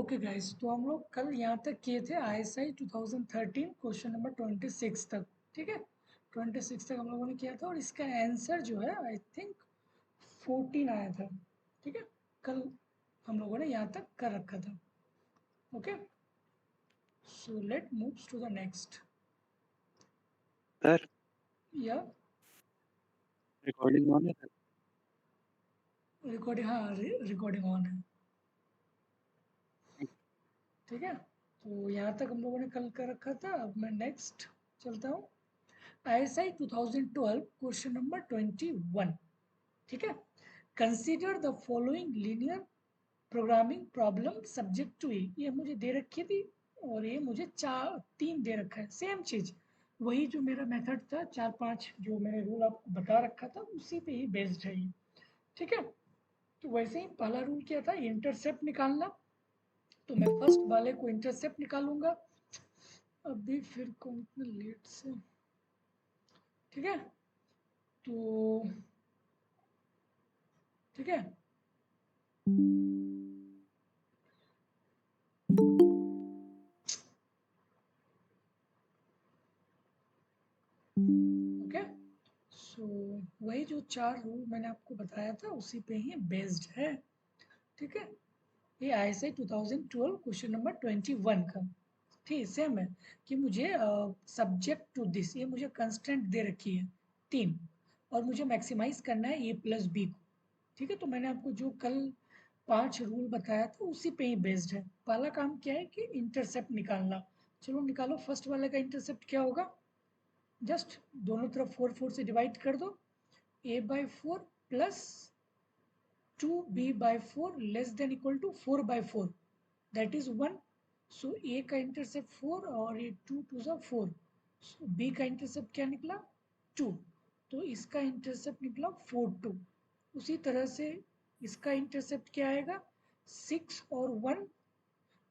Okay guys, तो हम लोग कल यहाँ तक किए थे ISI 2013 क्वेश्चन नंबर 26 तक। ठीक है, 26 तक हम लोगों ने किया था और इसका आंसर जो है आई थिंक 14 आया था। ठीक है, कल हम लोगों ने यहाँ तक कर रखा था। Okay, so let moves to the next. Sir या रिकॉर्डिंग ऑन है सर? रिकॉर्डिंग, हाँ रिकॉर्डिंग ऑन है। ठीक है, तो यहाँ तक हम लोगों ने कल कर रखा था। अब मैं नेक्स्ट चलता हूँ। ISI 2012 question number 21। ठीक है, consider the following linear programming problem subject to ये मुझे दे रखी थी और ये मुझे तीन दे रखा है। सेम चीज, वही जो मेरा मेथड था, 4-5 जो मैंने रूल आपको बता रखा था उसी पे ही बेस्ड है ये। ठीक है, तो वैसे ही पहला रूल क्या था, इंटरसेप्ट निकालना। तो मैं फर्स्ट वाले को इंटरसेप्ट निकालूंगा। अभी फिर कौन लेट से। ठीक है, तो ठीक है, ओके। सो वही जो 4 रूल मैंने आपको बताया था उसी पे ही बेस्ड है। ठीक है, ये ISI 2012 क्वेश्चन नंबर 21 का। ठीक सेम है कि मुझे सब्जेक्ट टू दिस, ये मुझे कंस्टेंट दे रखी है 3 और मुझे मैक्सिमाइज करना है A+B को। ठीक है, तो मैंने आपको जो कल 5 रूल बताया था उसी पे ही बेस्ड है। पहला काम क्या है कि इंटरसेप्ट निकालना। चलो निकालो, फर्स्ट वाले का इंटरसेप्ट क्या होगा, जस्ट दोनों तरफ 4 से डिवाइड कर दो। A/4 plus 2B/4 less than equal to 4/4, that is 1। So A का इंटरसेप्ट 4 और ये 2 2 4। सो B का इंटरसेप्ट क्या निकला, 2। तो इसका इंटरसेप्ट निकला 4 2। उसी तरह से इसका इंटरसेप्ट क्या आएगा, 6 और 1।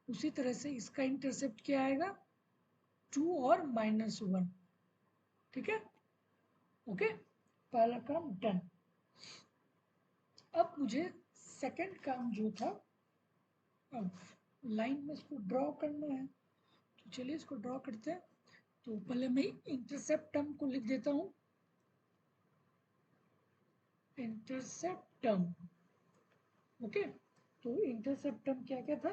उसी तरह से इसका इंटरसेप्ट क्या आएगा, 2 और -1। ठीक है, ओके, पहला काम डन। अब मुझे सेकंड काम जो था, अब लाइन में इसको ड्रॉ करना है। तो चलिए इसको ड्रॉ करते हैं। तो पहले मैं इंटरसेप्ट टर्म को लिख देता हूँ। Intercept term, okay. तो इंटरसेप्ट टर्म क्या क्या था,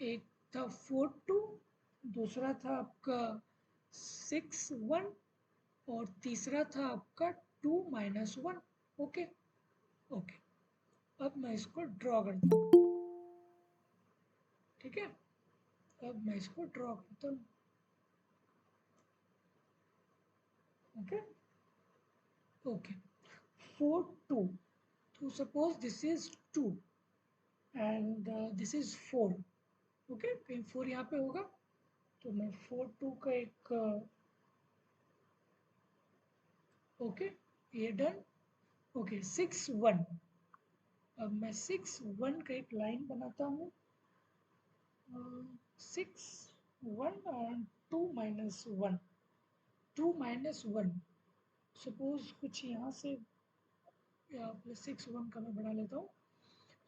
एक था 4 2, दूसरा था आपका 6 1 और तीसरा था आपका 2 - 1। ओके, ओके, अब मैं इसको ड्रॉ करता हूँ। ठीक है, अब मैं इसको ड्रॉ करता हूँ। Okay, okay, 4 2। तो suppose this is 2 and this is 4। Okay, कहीं 4 यहाँ पे होगा तो मैं 4 2 का एक ओके, ये डन। ओके, 6 1। अब मैं 6 1 का एक लाइन बनाता हूँ। 6 1 और 2 - 1, 2 - 1। सपोज कुछ यहाँ से प्लस 6 1 का मैं बना लेता हूँ।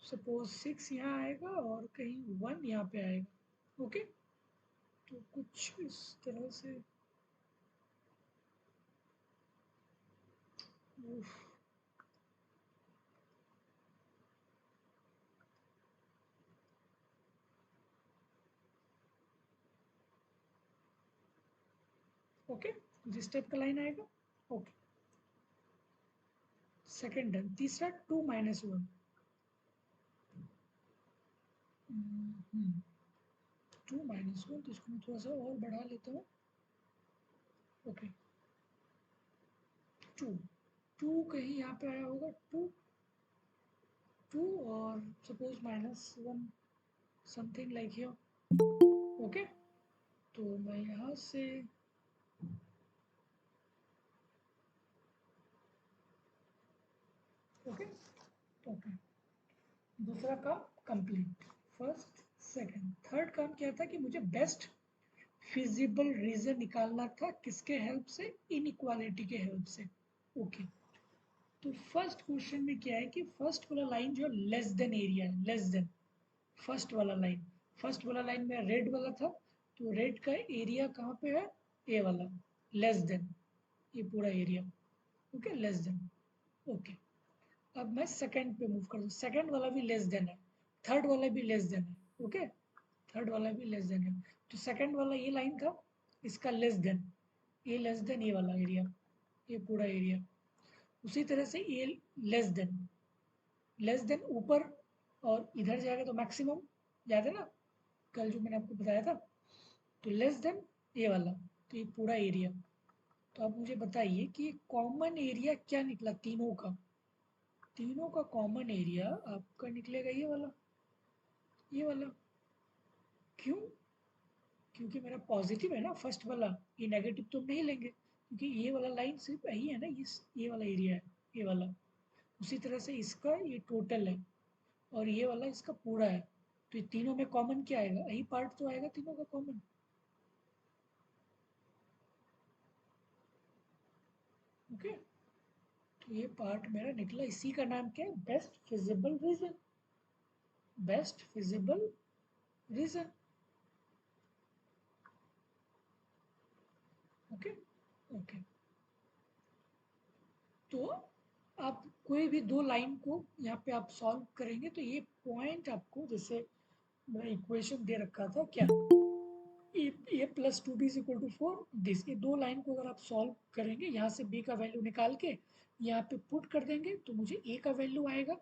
सपोज 6 यहाँ आएगा और कहीं 1 यहाँ पे आएगा। ओके, तो कुछ इस तरह से। उफ, ओके, जिस टाइप का लाइन आएगा। Okay, second done. तीसरा 2 - 1। 2 - 1, तो इसको मैं थोड़ा सा और बढ़ा लेता हूँ। ओके, 2 2 कहीं यहाँ पे आया होगा, 2 2 और suppose -1, something like here. Okay, तो मैं यहाँ से ओके, ओके, दूसरा काम कंप्लीट। फर्स्ट सेकंड थर्ड काम क्या था कि मुझे बेस्ट फिजिबल रीजन निकालना था, किसके हेल्प से, इनइक्वालिटी के हेल्प से। ओके, तो फर्स्ट क्वेश्चन में क्या है कि फर्स्ट वाला लाइन जो लेस देन एरिया है, लेस देन फर्स्ट वाला लाइन, फर्स्ट वाला लाइन में रेड वाला था, तो रेड का एरिया कहाँ पे है, ए वाला, लेस देन, ये पूरा area, okay less than, okay. अब मैं सेकंड पे मूव कर दूँ, सेकंड वाला भी लेस देन है, थर्ड वाला भी लेस देन है, ओके थर्ड वाला भी लेस देन है। तो सेकंड वाला ये लाइन था, इसका लेस देन, ये लेस देन ये वाला एरिया, ये पूरा एरिया। उसी तरह से ये लेस देन ऊपर और इधर जाएगा तो मैक्सिमम, याद है ना कल जो मैंने आपको बताया था। तो लेस देन ये वाला, तो ये पूरा एरिया। तो आप मुझे बताइए कि कॉमन एरिया क्या निकला तीनों का, तीनों का कॉमन एरिया आपका निकलेगा ये वाला, ये वाला। क्यों? क्योंकि मेरा पॉजिटिव है ना फर्स्ट वाला, ये नेगेटिव तो हम नहीं लेंगे, क्योंकि ये वाला लाइन सिर्फ यही है ना, ये वाला एरिया है, ये वाला। उसी तरह से इसका ये टोटल है और ये वाला इसका पूरा है। तो ये तीनों में कॉमन क्या आएगा, यही पार्ट तो आएगा तीनों का कॉमन, ओके। तो ये पार्ट मेरा निकला, इसी का नाम क्या है, best feasible region, best feasible region, okay okay. तो आप कोई भी दो लाइन को यहाँ पे आप सॉल्व करेंगे तो ये पॉइंट आपको, जैसे मेरा इक्वेशन दे रखा था क्या, a plus two b is equal to four this, ये दो लाइन को अगर आप सॉल्व करेंगे, यहाँ से बी का वैल्यू निकाल के यहाँ पे पुट कर देंगे तो मुझे ए का वैल्यू आएगा,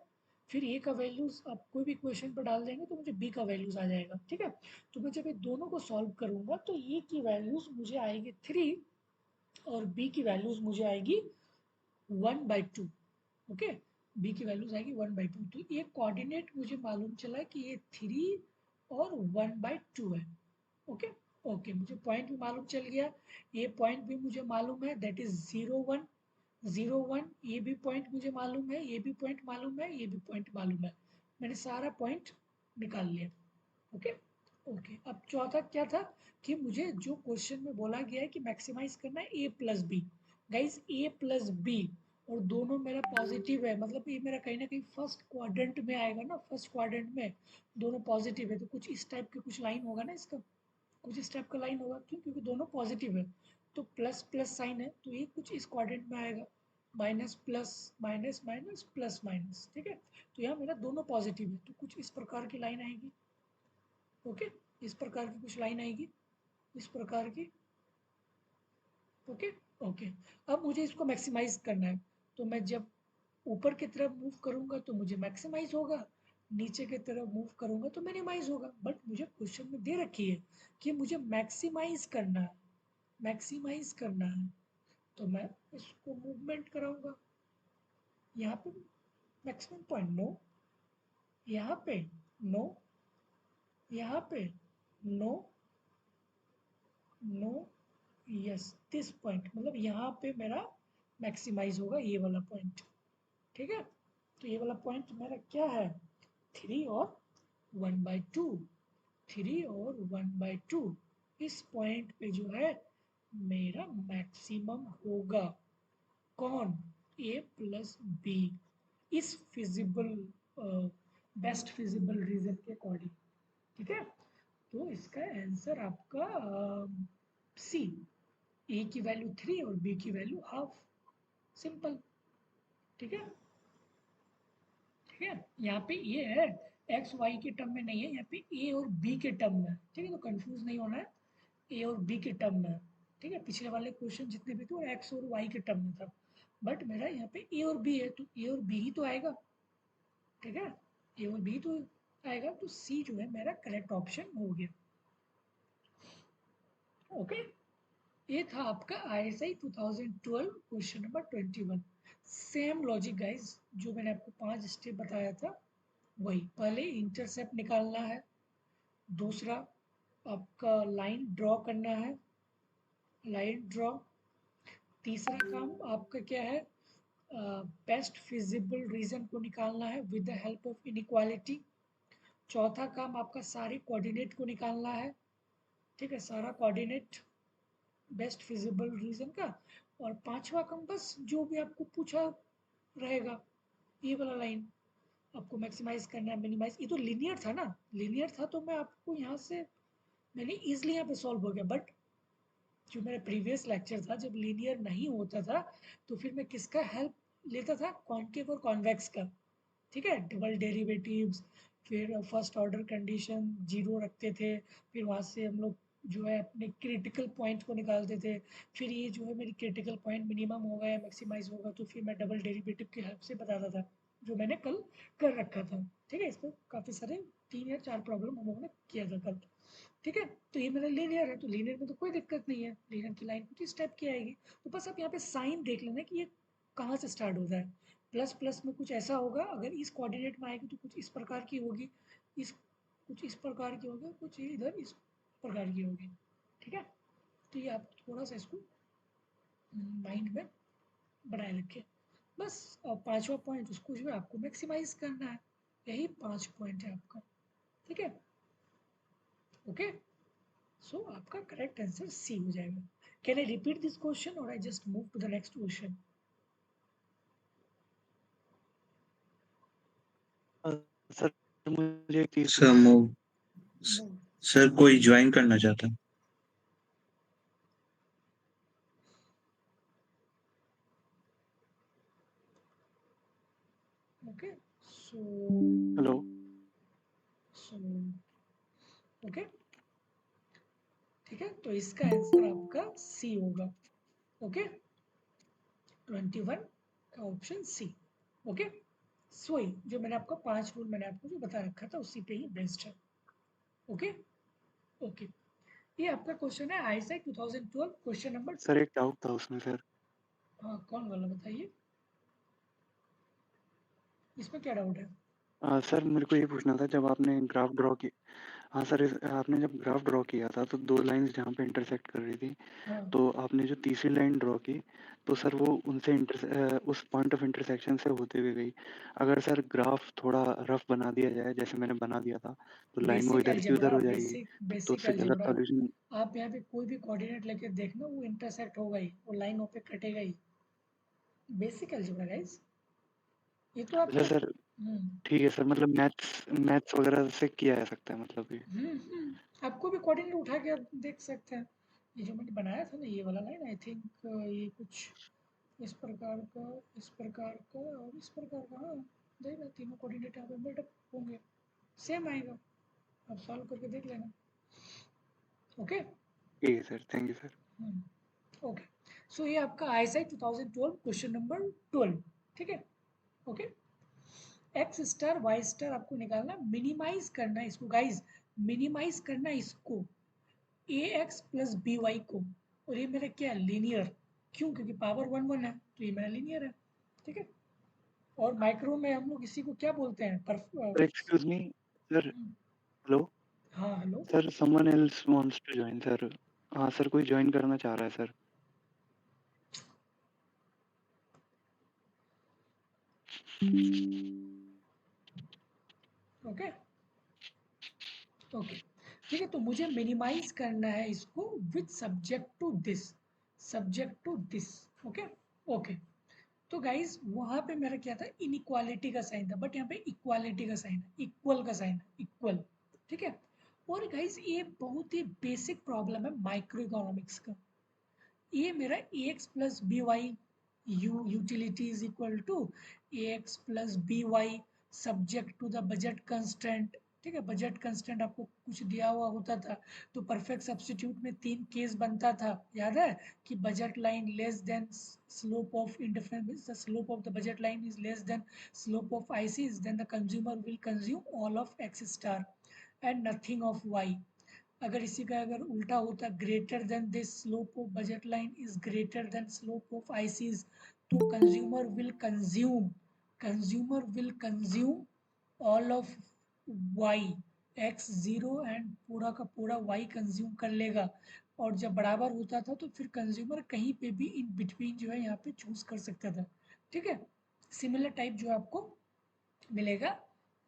फिर ए का वैल्यूज आप कोई भी इक्वेशन पर डाल देंगे तो मुझे बी का वैल्यूज आ जाएगा, ठीक है। तो मैं जब ये दोनों को सॉल्व करूंगा तो ए की वैल्यूज मुझे आएगी 3 और बी की वैल्यूज मुझे आएगी 1/2, ओके। बी की वैल्यूज आएगी 1/2। तो ये कोऑर्डिनेट मुझे मालूम चला कि ये 3 और 1/2 है, ओके ओके। मुझे पॉइंट भी मालूम चल गया, ये पॉइंट भी मुझे मालूम है, दैट इज 0 1 0 1। ये भी पॉइंट मुझे मालूम है, ये भी पॉइंट मालूम है, ये भी पॉइंट मालूम है, मैंने सारा पॉइंट निकाल लिया, ओके ओके। अब चौथा क्या था कि मुझे जो क्वेश्चन में बोला गया है कि मैक्सिमाइज करना है ए प्लस बी, गाइज ए प्लस बी और दोनों मेरा पॉजिटिव है, मतलब ये मेरा कहीं ना कहीं फर्स्ट क्वाड्रेंट में आएगा ना, फर्स्ट क्वाड्रेंट में दोनों पॉजिटिव है, तो कुछ इस टाइप की कुछ लाइन होगा ना इसका, कुछ इस टाइप का लाइन होगा, क्यों, क्योंकि दोनों पॉजिटिव है। तो प्लस प्लस साइन है तो ये कुछ इस क्वाड्रेंट में आएगा, minus plus minus minus plus minus, ठीक है। तो यहाँ मेरा दोनों पॉजिटिव है तो कुछ इस प्रकार की लाइन आएगी, ओके इस प्रकार की कुछ लाइन आएगी, इस प्रकार की, ओके ओके। अब मुझे इसको मैक्सिमाइज करना है, तो मैं जब ऊपर की तरफ मूव करूंगा तो मुझे मैक्सिमाइज होगा, नीचे की तरफ मूव करूंगा तो मिनिमाइज होगा। बट मुझे क्वेश्चन में दे रखी है कि मुझे मैक्सिमाइज करना है, मैक्सिमाइज करना है, तो मैं इसको मूवमेंट कराऊंगा, यहाँ पे मैक्सिमम पॉइंट नो, यहाँ पे नो, यहाँ पे no, no, yes this point, मतलब यहाँ पे मेरा मैक्सिमाइज होगा ये वाला पॉइंट, ठीक है। तो ये वाला पॉइंट मेरा क्या है, 3 और 1/2, 3 और 1/2, इस पॉइंट पे जो है मेरा मैक्सिमम होगा, कौन, ए प्लस बी, इस फिजिबल बेस्ट फिजिबल रीजन के अकॉर्डिंग, ठीक है। तो इसका आंसर आपका सी, ए की वैल्यू 3 और बी की वैल्यू हाफ, सिंपल, ठीक है, ठीक है। यहाँ पे ये है, एक्स वाई के टर्म में नहीं है, यहाँ पे ए और बी के टर्म में, ठीक है, तो कंफ्यूज नहीं होना है, ए और बी के टर्म में, ठीक है। पिछले वाले क्वेश्चन जितने भी थे वो एक्स और वाई के टर्म में था, बट मेरा यहाँ पे ए और बी है तो ए और बी ही तो आएगा, ठीक है, ए और बी तो आएगा, तो सी जो है मेरा करेक्ट ऑप्शन हो गया, ओके। ये था आपका ISI 2012 question number 21। Same logic guys, जो मैंने आपको 5 स्टेप बताया था वही, पहले इंटरसेप्ट निकालना है, दूसरा आपका लाइन ड्रॉ करना है, लाइन ड्रॉ, तीसरा काम आपका क्या है, बेस्ट फिजिबल रीजन को निकालना है with the help of inequality, चौथा काम आपका सारे कोऑर्डिनेट को निकालना है, ठीक है, सारा कोऑर्डिनेट बेस्ट फिजिबल रीजन का, और पांचवा काम बस जो भी आपको पूछा रहेगा, ये वाला लाइन आपको मैक्सिमाइज करना है, मिनिमाइज, ये तो लीनियर था ना, लीनियर था तो मैं आपको यहाँ से मैंने ईजिली यहाँ पे सॉल्व हो गया। बट जो मेरा प्रीवियस लेक्चर था, जब लीनियर नहीं होता था तो फिर मैं किसका हेल्प लेता था, कॉन्केव और कॉन्वेक्स का, ठीक है, डबल डेरिवेटिव्स, फिर फर्स्ट ऑर्डर कंडीशन जीरो रखते थे, फिर वहाँ से हम लोग जो है अपने क्रिटिकल पॉइंट को निकालते थे, फिर ये जो है मेरी क्रिटिकल पॉइंट मिनिमम होगा या मैक्सिमाइज होगा तो फिर मैं डबल डेरिवेटिव की हेल्प से बताता था, जो मैंने कल कर रखा था, ठीक है। इस पर काफ़ी सारे 3 या 4 प्रॉब्लम हम लोगों ने किया था कल, ठीक है। तो ये मेरा लीनियर है, तो लीनियर में तो कोई दिक्कत नहीं है, लीनियर की लाइन कुछ इस टाइप की आएगी। तो बस आप यहाँ पे साइन देख लेना कि ये कहाँ से स्टार्ट होता है, प्लस प्लस में कुछ ऐसा होगा, अगर इस कोऑर्डिनेट में आएगी तो कुछ इस प्रकार की होगी, इस कुछ इस प्रकार की होगी, कुछ इधर इस प्रकार की होगी, ठीक है। तो ये आप थोड़ा सा इसको माइंड में बनाए रखें। बस 5वां पॉइंट उसको जो है आपको मैक्सिमाइज करना है, यही 5 पॉइंट है आपका, ठीक है। ओके, सो आपका करेक्ट आंसर सी हो जाएगा। Can I repeat this question और I just move to the next question? Sir मुझे एक चीज सर मूव, सर कोई ज्वाइन करना चाहता है? Okay, so hello so okay, ठीक है। तो इसका आंसर आपका सी होगा, ओके, 21 का ऑप्शन सी, ओके। सोई जो मैंने आपको 5 रूल मैंने आपको जो बता रखा था उसी पे ही बेस्ड है, ओके। ओके, ये आपका क्वेश्चन है आईएसआई 2012 क्वेश्चन नंबर। सर, एक डाउट था उसमें सर। हाँ, कौन वाला बताइए, इसमें क्या डाउट है? सर मेरे को ये पूछना था, जब आपने ग्राफ ड्रॉ की, हाँ सर, आपने जब ग्राफ ड्रॉ किया था तो दो लाइंस जहाँ पे इंटरसेक्ट कर रही थी, हाँ, तो आपने जो तीसरी लाइन ड्रॉ की, तो सर वो उनसे उस पॉइंट ऑफ इंटरसेक्शन से होते हुए गई। अगर सर ग्राफ थोड़ा रफ बना दिया जाए, जैसे मैंने बना दिया था, तो लाइन वो बेसिक इधर की उधर अलजेब्रा, हो जाएगी। बेसिक तो बेसिक उससे गलत अलजेब्रा। सॉल्यूशन। आप यहाँ पे कोई भी कोऑर्डिनेट लेके देखना, वो इंटरसेक्ट होगा ही, वो लाइन वहाँ पे कटेगा ही, बेसिक अलजेब्रा गाइस, ये तो अच्छा आपको। सर, ठीक है सर, मतलब मैथ्स मैथ्स वगैरह से किया जा सकता है मतलब ये। आपको भी कोऑर्डिनेट उठा के आप देख सकते हैं। ये जो मैंने बनाया था ना, ये वाला लाइन, आई थिंक ये कुछ इस प्रकार का, इस प्रकार का और इस प्रकार का, हाँ, देखना तीनों कोऑर्डिनेट यहाँ पे मेल्टअप होंगे, सेम आएगा, आप सॉल्व करके देख लेना, ओके। ठीक है sir, thank you sir. Okay, so ये आपका आईएसआई 2012 क्वेश्चन नंबर 12, ठीक है, okay. X star y star आपको निकालना, मिनिमाइज करना है इसको गाइज, मिनिमाइज करना है इसको, ए एक्स प्लस बी वाई को, और ये मेरा क्या है, लीनियर, क्यों, क्योंकि पावर 1 1 है तो ये मेरा लीनियर है, ठीक है। और माइक्रो में हम लोग इसी को क्या बोलते हैं, sir excuse me sir, hello हाँ hello, sir, someone else wants to join sir. हाँ सर, कोई जॉइन करना चाह रहा है सर। ओके, ओके, ठीक है। तो मुझे मिनिमाइज करना है इसको with subject to this, subject to this, okay, okay. तो गाइज वहां पे मेरा क्या था, इनइक्वालिटी का साइन था, बट यहाँ पे इक्वालिटी का साइन है, इक्वल का साइन है, इक्वल, ठीक है। और गाइज ये बहुत ही बेसिक प्रॉब्लम है माइक्रो इकोनॉमिक्स का, ये मेरा a x plus b y utility is equal to a x plus b y subject to the budget constant, ठीक है। बजट कंस्टेंट आपको कुछ दिया हुआ होता था तो परफेक्ट सब्स्टिट्यूट में 3 केस बनता था, याद है, कि budget line less than slope of indifference, the slope of the budget line is less than slope of IC, then the consumer will consume all of x star and nothing of y. अगर इसी का अगर उल्टा होता, greater than this slope of budget line is greater than slope of ICs, तो consumer will consume all of y, x zero and पूरा का पूरा वाई कंज्यूम कर लेगा। और जब बराबर होता था तो फिर कंज्यूमर कहीं पे भी इन बिटवीन जो है यहाँ पे चूज कर सकता था, ठीक है। सिमिलर टाइप जो आपको मिलेगा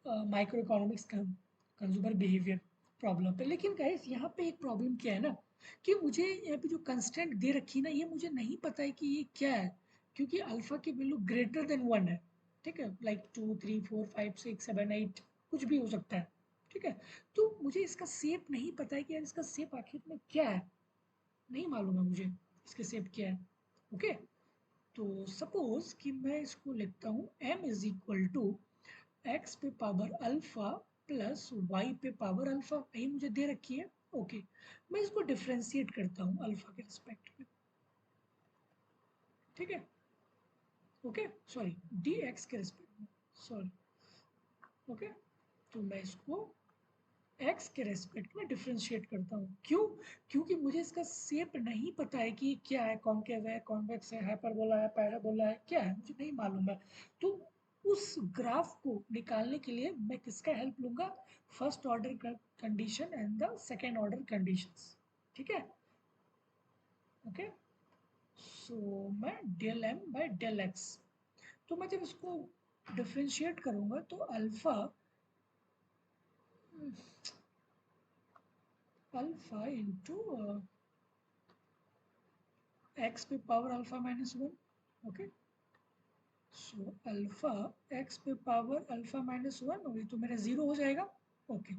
micro economics consumer behaviour problem पे। लेकिन गाइस यहाँ पे एक प्रॉब्लम क्या है ना, कि मुझे यहाँ पे जो कंस्टेंट दे रखी है ना, ये मुझे नहीं पता है कि ये क्या है, क्योंकि अल्फा की वैल्यू ग्रेटर देन 1 है, ठीक है, लाइक 2 3 4 5 6 7 8 कुछ भी हो सकता है, ठीक है। तो मुझे इसका शेप नहीं पता है कि यार इसका शेप आखिर में क्या है, नहीं मालूम है मुझे इसके शेप क्या है। ओके, तो सपोज कि मैं इसको लिखता हूँ m is equal to x पे पावर अल्फा प्लस वाई पे पावर अल्फा, यही मुझे दे रखी है। ओके, मैं इसको डिफ्रेंशिएट करता हूँ अल्फा के रिस्पेक्ट में, ठीक है। ओके, सॉरी डी एक्स के रिस्पेक्ट में, सॉरी। ओके, तो मैं इसको एक्स के रेस्पेक्ट में डिफ्रेंशिएट करता हूँ। क्यों? क्योंकि मुझे इसका शेप नहीं पता है कि क्या है, कॉन्केव है, कॉन्वेक्स है, हाइपरबोला है, पैराबोला है, क्या है मुझे नहीं मालूम है। तो उस ग्राफ को निकालने के लिए मैं किसका हेल्प लूंगा? First order condition and the second order conditions, ठीक है। ओके, सो मैं del m by del x, तो मैं जब इसको डिफ्रेंशिएट करूंगा तो अल्फा अल्फा इंटू एक्स पे power alpha minus one. Okay, so alpha x पे पावर अल्फा माइनस वन, और ये तो मेरा जीरो हो जाएगा। ओके,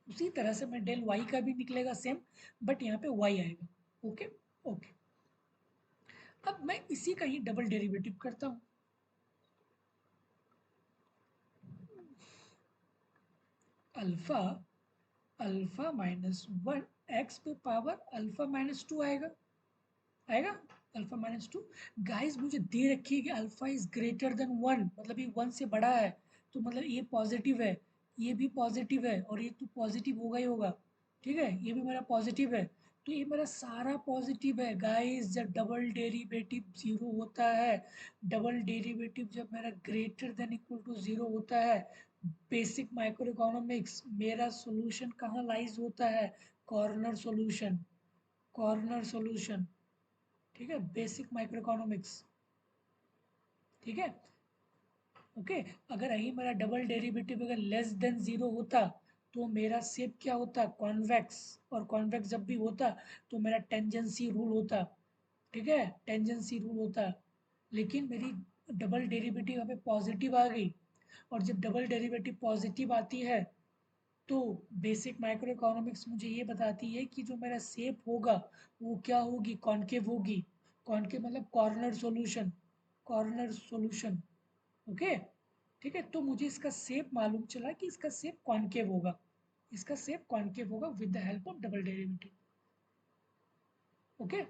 उसी तरह से मैं डेल वाई का भी निकलेगा सेम, बट यहाँ पे वाई आएगा। ओके ओके, अब मैं इसी का ही डबल डेरिवेटिव करता हूँ। Alpha alpha minus one x पे पावर अल्फा माइनस टू आएगा, आएगा अल्फा माइनस टू। गाइस मुझे दे रखी है कि alpha is greater then one, मतलब ये वन से बड़ा है, तो मतलब ये पॉजिटिव है, ये भी पॉजिटिव है, और ये तो पॉजिटिव होगा ही होगा, ठीक है। ये भी मेरा पॉजिटिव है, तो ये मेरा सारा पॉजिटिव है गाइस। जब डबल डेरिवेटिव जीरो होता है, डबल डेरिवेटिव जब मेरा greater than equal to zero होता है, बेसिक माइक्रो इकोनॉमिक्स, मेरा सोल्यूशन कहाँ लाइज होता है? कॉर्नर सोल्यूशन, कॉर्नर सोल्यूशन, ठीक है, बेसिक माइक्रो इकोनॉमिक्स, ठीक है। ओके, अगर यही मेरा डबल डेरिवेटिव अगर लेस देन जीरो होता तो मेरा शेप क्या होता? कॉन्वेक्स, और कॉन्वेक्स जब भी होता तो मेरा टेंजेंसी रूल होता, ठीक है, टेंजेंसी रूल होता। लेकिन मेरी डबल डेरिवेटिव यहाँ पे पॉजिटिव आ गई, और जब डबल डेरिवेटिव पॉजिटिव आती है तो बेसिक माइक्रो इकोनॉमिक्स मुझे ये बताती है कि जो मेरा शेप होगा वो क्या होगी? कॉन्केव होगी। कॉन्केव मतलब corner solution, corner solution. Okay, ठीक है, तो मुझे इसका शेप मालूम चला कि इसका शेप कॉन्केव होगा, इसका शेप कॉन्केव होगा with the help of double derivative. Okay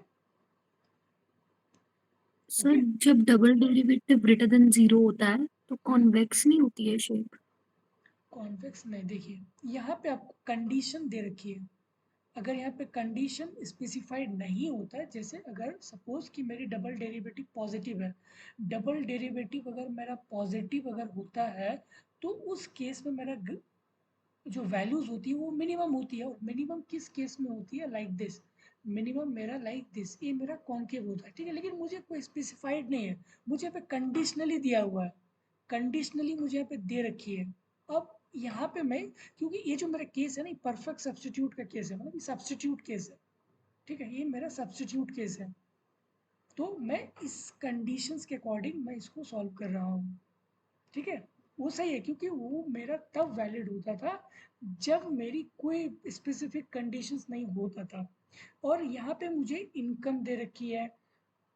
sir okay, जब double derivative greater than zero होता है तो कॉन्वेक्स नहीं होती है शेप? कॉन्वेक्स नहीं, देखिए यहाँ पे आपको कंडीशन दे रखी है। अगर यहाँ पे कंडीशन स्पेसिफाइड नहीं होता है, जैसे अगर सपोज कि मेरी डबल डेरिवेटिव पॉजिटिव है, डबल डेरिवेटिव अगर मेरा पॉजिटिव अगर होता है तो उस केस में मेरा जो वैल्यूज होती है वो मिनिमम होती है, और मिनिमम किस केस में होती है? लाइक दिस, मिनिमम मेरा लाइक दिस, ये मेरा कॉन्केव होता है, ठीक है। लेकिन मुझे कोई स्पेसिफाइड नहीं है, मुझे यहाँ पे कंडीशनली दिया हुआ है, कंडीशनली मुझे यहाँ पे दे रखी है। अब यहाँ पे मैं, क्योंकि ये जो मेरा केस है ना, परफेक्ट सब्सटीट्यूट का केस है, मतलब सब्सटीट्यूट केस है, ठीक है, ये मेरा सब्सटीट्यूट केस है। तो मैं इस कंडीशंस के अकॉर्डिंग मैं इसको सॉल्व कर रहा हूँ, ठीक है। वो सही है, क्योंकि वो मेरा तब वैलिड होता था जब मेरी कोई स्पेसिफिक कंडीशंस नहीं होता था। और यहाँ पे मुझे इनकम दे रखी है,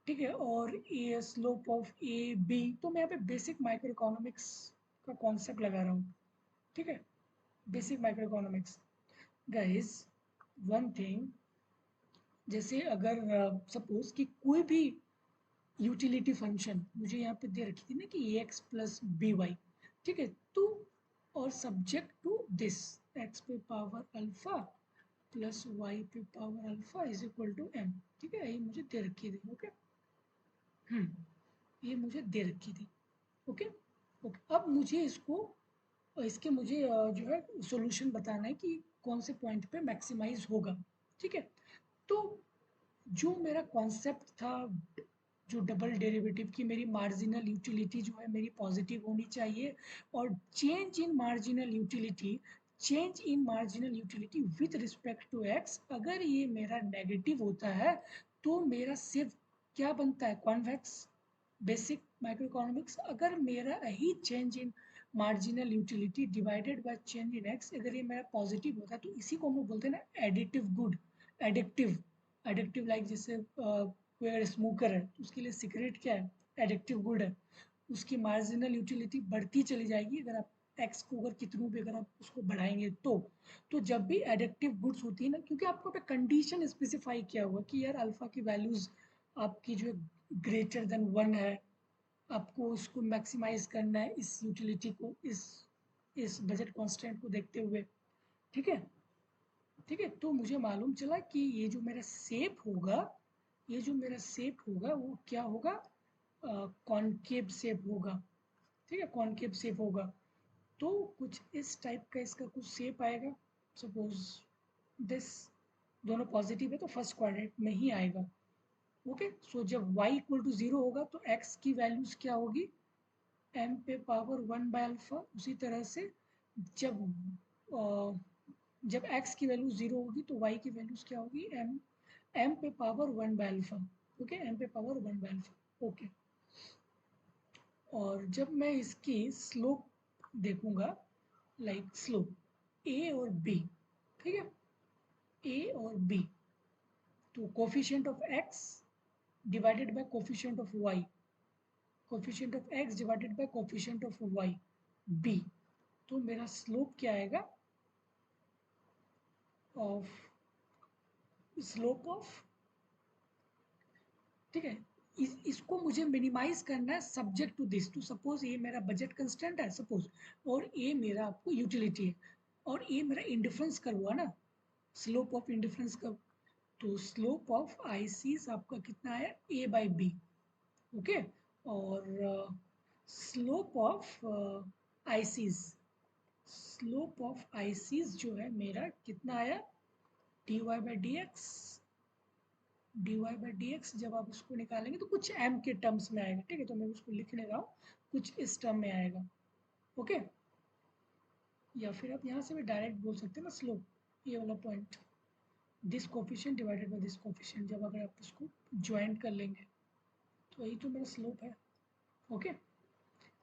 ठीक है, और ए स्लोप ऑफ ए बी, तो मैं यहाँ पे बेसिक माइक्रो इकोनॉमिक्स का कॉन्सेप्ट लगा रहा हूँ, ठीक है, basic micro economics. Guys one thing, जैसे अगर सपोज कि कोई भी यूटिलिटी फंक्शन मुझे यहाँ पे दे रखी थी ना कि a x plus b y, ठीक है, तो और सब्जेक्ट टू दिस एक्स पे पावर अल्फा प्लस वाई पे power alpha is equal to m, ठीक है, ये मुझे दे रखी थी। ओके, ये मुझे दे रखी थी। ओके ओके, अब मुझे इसको, इसके मुझे जो है सॉल्यूशन बताना है कि कौन से पॉइंट पे मैक्सिमाइज होगा, ठीक है। तो जो मेरा कॉन्सेप्ट था, जो डबल डेरिवेटिव की, मेरी मार्जिनल यूटिलिटी जो है मेरी पॉजिटिव होनी चाहिए, और change in marginal utility, change in marginal utility with respect to x, अगर ये मेरा नेगेटिव होता है तो मेरा सिर्फ क्या बनता है? कॉन्वेक्स, बेसिक माइक्रो इकोनॉमिक्स, अगर मेरा ही change in marginal utility divided by change in x, अगर ये मेरा पॉजिटिव होता है तो इसी को हम लोग बोलते हैं ना एडिटिव गुड। एडिक्टिव लाइक जैसे कोई अगर स्मोकर है तो उसके लिए सिगरेट क्या है, एडिक्टिव गुड है, उसकी मार्जिनल यूटिलिटी बढ़ती चली जाएगी अगर आप एक्स को अगर कितनों भी अगर आप उसको बढ़ाएंगे तो जब भी एडिक्टिव गुड्स होती है ना, क्योंकि आपको पे कंडीशन स्पेसिफाई किया हुआ कि यार अल्फा की वैल्यूज आपकी जो ग्रेटर देन 1 है, आपको उसको मैक्सिमाइज करना है इस यूटिलिटी को, इस बजट कांस्टेंट को देखते हुए। ठीक है, ठीक है, तो मुझे मालूम चला कि ये जो मेरा शेप होगा, ये जो मेरा शेप होगा वो क्या होगा, कॉनकेव शेप होगा। ठीक है, कॉनकेव शेप होगा, तो कुछ इस टाइप का इसका कुछ शेप आएगा। सपोज दिस, दोनों पॉजिटिव है तो फर्स्ट क्वाड्रेंट में ही आएगा। ओके, सो जब y इक्वल टू 0 होगा तो x की वैल्यूज क्या होगी, m पे पावर 1 बाय अल्फा। उसी तरह से जब जब x की वैल्यू 0 होगी तो y की वैल्यूज क्या होगी, m पे power 1 by alpha. Okay, m पे पावर 1 बाय अल्फा। ओके, और जब मैं इसकी स्लोप देखूंगा, लाइक स्लोप a और b, ठीक है, a और b, तो coefficient of x divided by coefficient of y, coefficient of x divided by coefficient of y b, तो मेरा स्लोप क्या आएगा, ऑफ स्लोप ऑफ, ठीक है, इसको मुझे मिनिमाइज करना है सब्जेक्ट टू दिस। तो सपोज ये मेरा बजट कंस्टेंट है सपोज, और ये मेरा आपको यूटिलिटी है, और ये मेरा इंडिफरेंस कर्व हुआ ना, स्लोप ऑफ इंडिफरेंस कर्व, तो स्लोप ऑफ आईसीस आपका कितना है, a बाई बी। ओके, और slope of ISIS, slope of ISIS जो है मेरा कितना आया, dy by d x, dy by d x. जब आप उसको निकालेंगे तो कुछ m के टर्म्स में आएगा। ठीक है, तो मैं उसको लिख नहीं रहा हूँ, कुछ इस टर्म में आएगा। ओके, या फिर आप यहाँ से भी डायरेक्ट बोल सकते हैं ना स्लोप, ये वाला point, this coefficient divided by this coefficient, जब अगर आप उसको ज्वाइंट कर लेंगे तो यही तो मेरा स्लोप है। ओके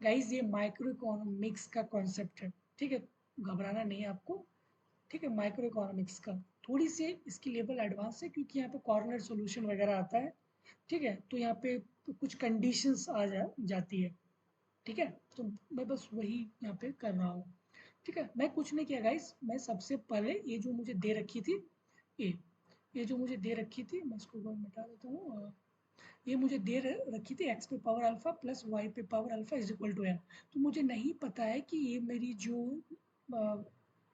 गाइज, ये माइक्रो इकोनॉमिक्स का कॉन्सेप्ट है। ठीक है, घबराना नहीं है आपको। ठीक है, माइक्रो इकोनॉमिक्स का थोड़ी सी इसकी लेवल एडवांस है, क्योंकि यहाँ पे कॉर्नर सॉल्यूशन वगैरह आता है। ठीक है, तो यहाँ पे कुछ कंडीशंस आ जाती है। ठीक है, तो मैं बस वही यहाँ पे कर रहा हूँ। ठीक है, मैं कुछ नहीं किया गाइस, मैं सबसे पहले ये जो मुझे दे रखी थी, ये जो मुझे दे रखी थी, मैं इसको मिटा देता हूँ। ये मुझे दे रखी थी x पे पावर अल्फा प्लस y पे power alpha is equal to m। तो मुझे नहीं पता है कि ये मेरी जो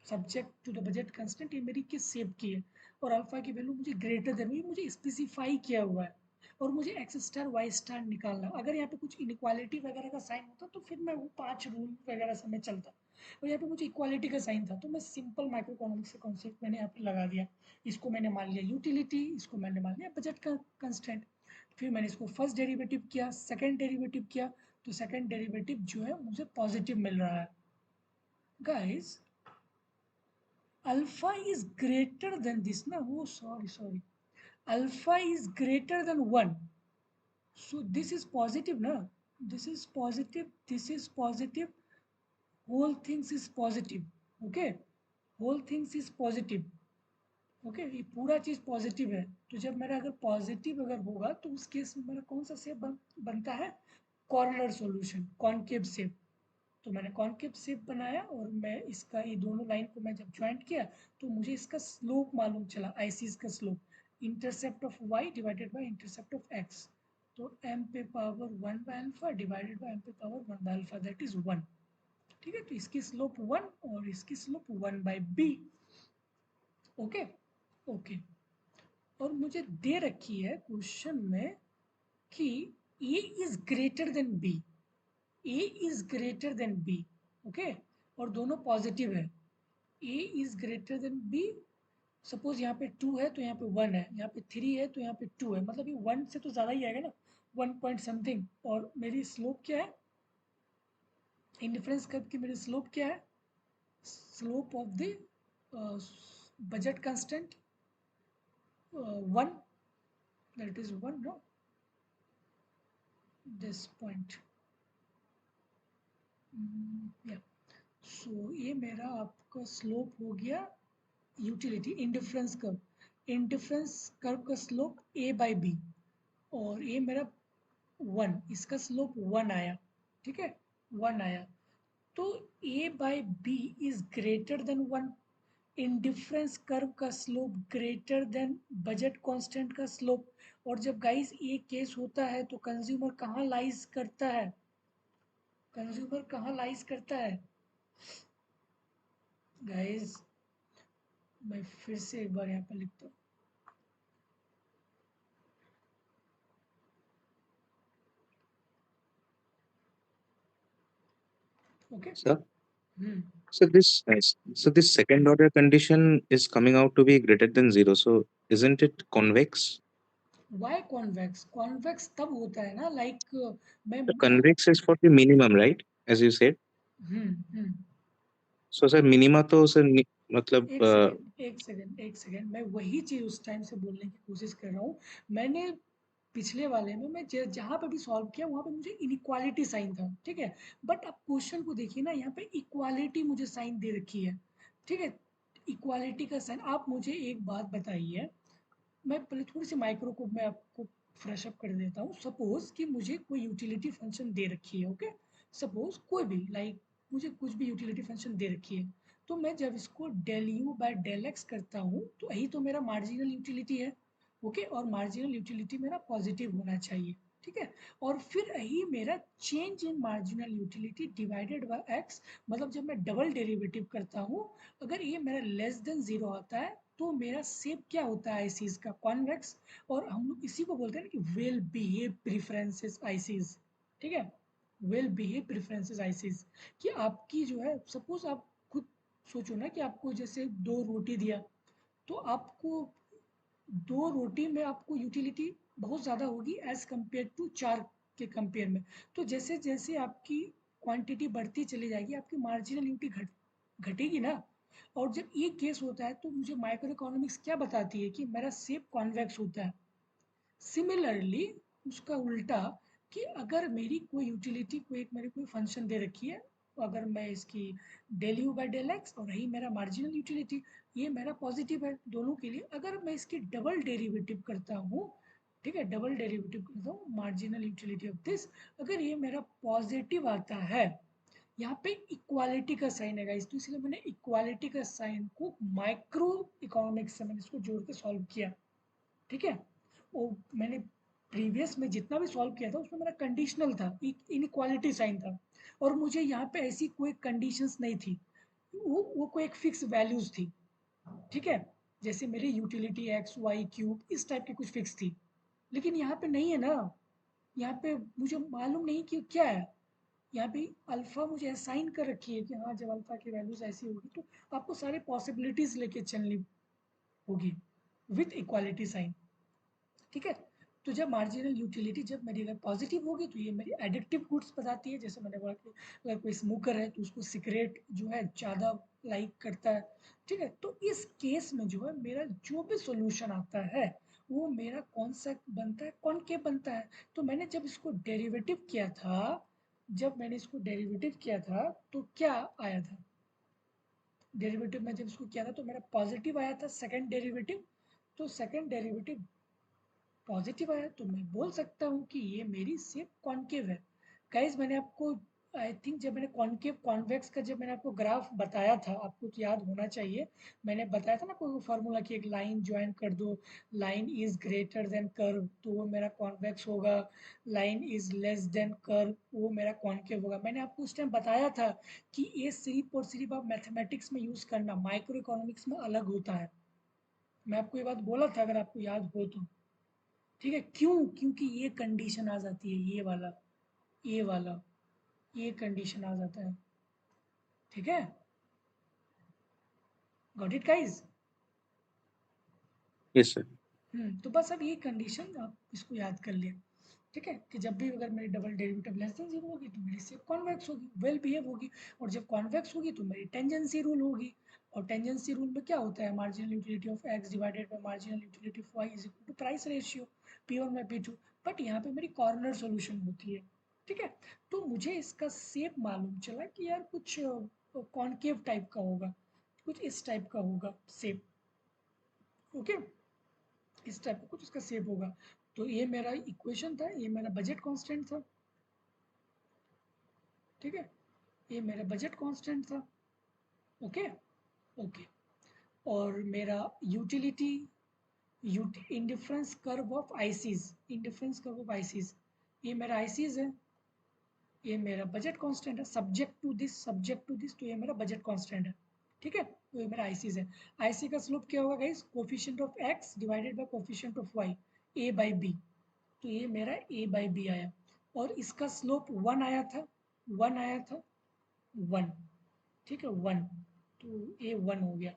subject to the budget constant ये मेरी किस शेप की है, और अल्फा की वैल्यू मुझे ग्रेटर देन, ये मुझे स्पेसिफाई किया हुआ है, और मुझे एक्स स्टार वाई स्टार निकालना। अगर यहाँ पे कुछ इनक्वालिटी वगैरह का साइन होता तो फिर मैं वो 5 रूल वगैरह से मैं चलता, और यहाँ पे मुझे इक्वालिटी का साइन था, तो मैं सिंपल माइक्रो इकोनॉमिक्स का कॉन्सेप्ट मैंने यहाँ पे लगा दिया। इसको मैंने मान लिया यूटिलिटी, इसको मैंने मान लिया बजट का कंस्टेंट। फिर मैंने इसको फर्स्ट डेरिवेटिव किया, सेकंड डेरिवेटिव किया, तो सेकंड डेरिवेटिव जो है मुझे पॉजिटिव मिल रहा है। Guys, alpha is greater than this ना, वो sorry, alpha is greater than 1, so this is positive na, this is positive, this is positive, whole things is positive. Okay, whole things is positive. Okay, ये पूरा चीज positive है, तो जब मेरा अगर पॉजिटिव अगर होगा तो उस केस में मेरा कौन सा शेप बनता है, कॉर्नर सॉल्यूशन, कॉनकेव शेप। तो मैंने कॉनकेव शेप बनाया, और मैं इसका ये दोनों लाइन को मैं जब ज्वाइंट किया तो मुझे इसका स्लोप मालूम चला, आईसीस का slope, intercept of y divided by intercept of x, तो m पे power 1 by alpha divided by m पे power 1 by alpha, that is 1। ठीक है, तो इसकी स्लोप 1 और इसकी slope 1 by b। Okay, okay, और मुझे दे रखी है क्वेश्चन में कि a is greater than b, a is greater than b। Okay, और दोनों पॉजिटिव है, a is greater than b। Suppose यहाँ पे 2 है तो यहाँ पे 1 है, यहाँ पे 3 है तो यहाँ पे 2 है, मतलब ये 1 से तो ज़्यादा ही आएगा ना, 1 पॉइंट समथिंग। और मेरी स्लोप क्या है, इंडिफरेंस कर्व की मेरी स्लोप क्या है, slope of the budget constant 1, that is 1 no, this point या सो ये मेरा आपका स्लोप हो गया यूटिलिटी इंडिफरेंस कर्व का स्लोप a बाई बी, और ये मेरा 1, इसका स्लोप 1 आया, ठीक है, 1 आया। तो a by b is greater than 1, indifference curve का slope greater than budget constant का स्लोप। और जब गाइस ये केस होता है तो कंज्यूमर कहाँ लाइज करता है, कंज्यूमर कहाँ लाइज करता है गाइस? मैं फिर से एक बार यहाँ पर लिखता हूँ, okay. Sir, so this second order condition is coming out to be greater than 0. So isn't it convex? Why convex? Convex तब होता है ना, लाइक मैं The convex is for the minimum, right? As you said. Hmm. So sir, minima तो sir मतलब एक second, मैं वही चीज उस टाइम से बोलने की कोशिश कर रहा हूँ। मैंने पिछले वाले में मैं जहाँ पे भी सॉल्व किया वहाँ पे मुझे इनइक्वालिटी साइन था, ठीक है। बट अब क्वेश्चन को देखिए ना, यहाँ पे इक्वालिटी मुझे साइन दे रखी है, ठीक है। इक्वालिटी का साइन, आप मुझे एक बात बताइए, मैं पहले थोड़ी सी माइक्रो को मैं आपको फ्रेश अप कर देता हूँ। सपोज कि मुझे कोई यूटिलिटी फंक्शन दे रखी है, ओके। सपोज कोई भी, लाइक मुझे कुछ भी यूटिलिटी फंक्शन दे रखी है, तो मैं जब इसको del u by del x करता हूँ तो यही तो मेरा मार्जिनल यूटिलिटी है, ओके। और मार्जिनल यूटिलिटी मेरा पॉजिटिव होना चाहिए, ठीक है। और फिर यही मेरा change in marginal utility divided by x, मतलब जब मैं डबल डेरिवेटिव करता हूँ, अगर ये मेरा लेस देन 0 आता है तो मेरा शेप क्या होता है आईसीज का, कॉन्वेक्स। और हम लोग इसी को बोलते हैं कि वेल बिहेव प्रेफरेंसेस आईसीज, ठीक है। वेल बिहेव प्रेफरेंसेस आईसीज, कि आपकी जो है, सपोज आप खुद सोचो ना कि आपको जैसे 2 रोटी दिया, तो आपको 2 रोटी में आपको यूटिलिटी बहुत ज़्यादा होगी एज कम्पेयर टू 4 के कंपेयर में। तो जैसे जैसे आपकी क्वांटिटी बढ़ती चली जाएगी, आपकी मार्जिनल यूटिलिटी घटेगी ना। और जब ये केस होता है तो मुझे माइक्रो इकोनॉमिक्स क्या बताती है कि मेरा शेप कॉन्वेक्स होता है। सिमिलरली उसका उल्टा, कि अगर मेरी कोई यूटिलिटी को एक मेरे कोई फंक्शन दे रखी है, तो अगर मैं इसकी del u by del x और यही मेरा मार्जिनल यूटिलिटी, ये मेरा पॉजिटिव है दोनों के लिए। अगर मैं इसकी डबल डेरिवेटिव करता हूँ, ठीक है, डबल डेरिवेटिव करता हूँ मार्जिनल यूटिलिटी ऑफ दिस, अगर ये मेरा पॉजिटिव आता है, यहाँ पे इक्वालिटी का साइन है गाइस, तो इसलिए मैंने इक्वालिटी का साइन को माइक्रो इकोनॉमिक्स से मैंने इसको जोड़ के सॉल्व किया, ठीक है। और मैंने प्रीवियस में जितना भी सॉल्व किया था उसमें मेरा कंडीशनल था, इनइक्वालिटी साइन था, और मुझे यहाँ पे ऐसी कोई कंडीशंस नहीं थी, वो कोई एक फिक्स वैल्यूज थी, ठीक है। जैसे मेरी यूटिलिटी एक्स वाई क्यूब इस टाइप की कुछ फिक्स थी, लेकिन यहाँ पे नहीं है ना। यहाँ पे मुझे मालूम नहीं कि क्या है, यहाँ पे अल्फा मुझे असाइन कर रखी है कि हाँ जब अल्फा की वैल्यूज ऐसी होगी तो आपको सारे पॉसिबिलिटीज लेके चलनी होगी विथ इक्वालिटी साइन, ठीक है। तो जब मार्जिनल यूटिलिटी जब मेरी अगर पॉजिटिव होगी तो ये मेरी एडिक्टिव गुड्स बताती है। जैसे मैंने बोला कि अगर कोई स्मोकर है तो उसको सिगरेट जो है ज़्यादा लाइक करता है, ठीक है। तो इस केस में जो है मेरा जो भी सोल्यूशन आता है वो मेरा कौन सा बनता है, कॉनकेव बनता है। तो मैंने जब इसको डेरिवेटिव किया था, जब मैंने इसको डेरिवेटिव किया था तो क्या आया था, डेरिवेटिव में जब इसको किया था तो मेरा पॉजिटिव आया था सेकंड डेरिवेटिव। तो सेकंड डेरिवेटिव पॉजिटिव आया तो मैं बोल सकता हूँ कि ये मेरी शेप कॉनकेव है। गाइज मैंने आपको, आई थिंक जब मैंने कॉनकेव कॉन्वेक्स का जब मैंने आपको ग्राफ बताया था, आपको तो याद होना चाहिए, मैंने बताया था ना कोई फार्मूला की एक लाइन ज्वाइन कर दो, line is greater then curve तो वो मेरा कॉन्वेक्स होगा, line is less then curve वो मेरा कॉनकेव होगा। मैंने आपको उस टाइम बताया था कि ये सिर्फ और सिर्फ आप मैथमेटिक्स में यूज़ करना, माइक्रो इकोनॉमिक्स में अलग होता है। मैं आपको ये बात बोला था अगर आपको याद हो तो, ठीक है। क्यों? क्योंकि ये कंडीशन आ जाती है, ये वाला ये कंडीशन आ जाता है, ठीक है। Got it guys? Yes, sir. तो बस अब ये कंडीशन आप इसको याद कर लिया, ठीक है, कि जब भी अगर मेरी डबल डेरिवेटिव लेस देन 0 होगी तो मेरी शेप कॉन्वेक्स होगी, वेल बिहेव होगी। और जब कॉन्वेक्स होगी तो मेरी टेंजेंसी रूल होगी, और टेंजेंसी रूल में क्या होता है, marginal utility of x divided by marginal utility of y is equal to price ratio P1 by P2। But यहाँ पे मेरी कॉर्नर सॉल्यूशन होती है, ठीक है। तो मुझे इसका शेप मालूम चला कि यार कुछ कॉनकेव टाइप का होगा, कुछ इस टाइप का होगा शेप। ओके, इस टाइप का कुछ इसका शेप होगा। तो ये मेरा इक्वेशन था, ये मेरा बजट कांस्टेंट था। ठीक है, ये मेरा बजट कांस्टेंट था। ओके ओके, और मेरा utility indifference curve of ICs, indifference curve of ICs, ये मेरा आईसीज है, ये मेरा बजट कांस्टेंट है, सब्जेक्ट टू दिस, तो ये मेरा बजट कांस्टेंट है। ठीक है, तो ये मेरा आईसीज है। आईसी का स्लोप क्या होगा guys? Coefficient of x divided by coefficient of y, a by b. तो ये मेरा ए बाई बी आया, और इसका स्लोप 1 आया था, 1 आया था, 1। ठीक है, 1, तो ए 1 हो गया।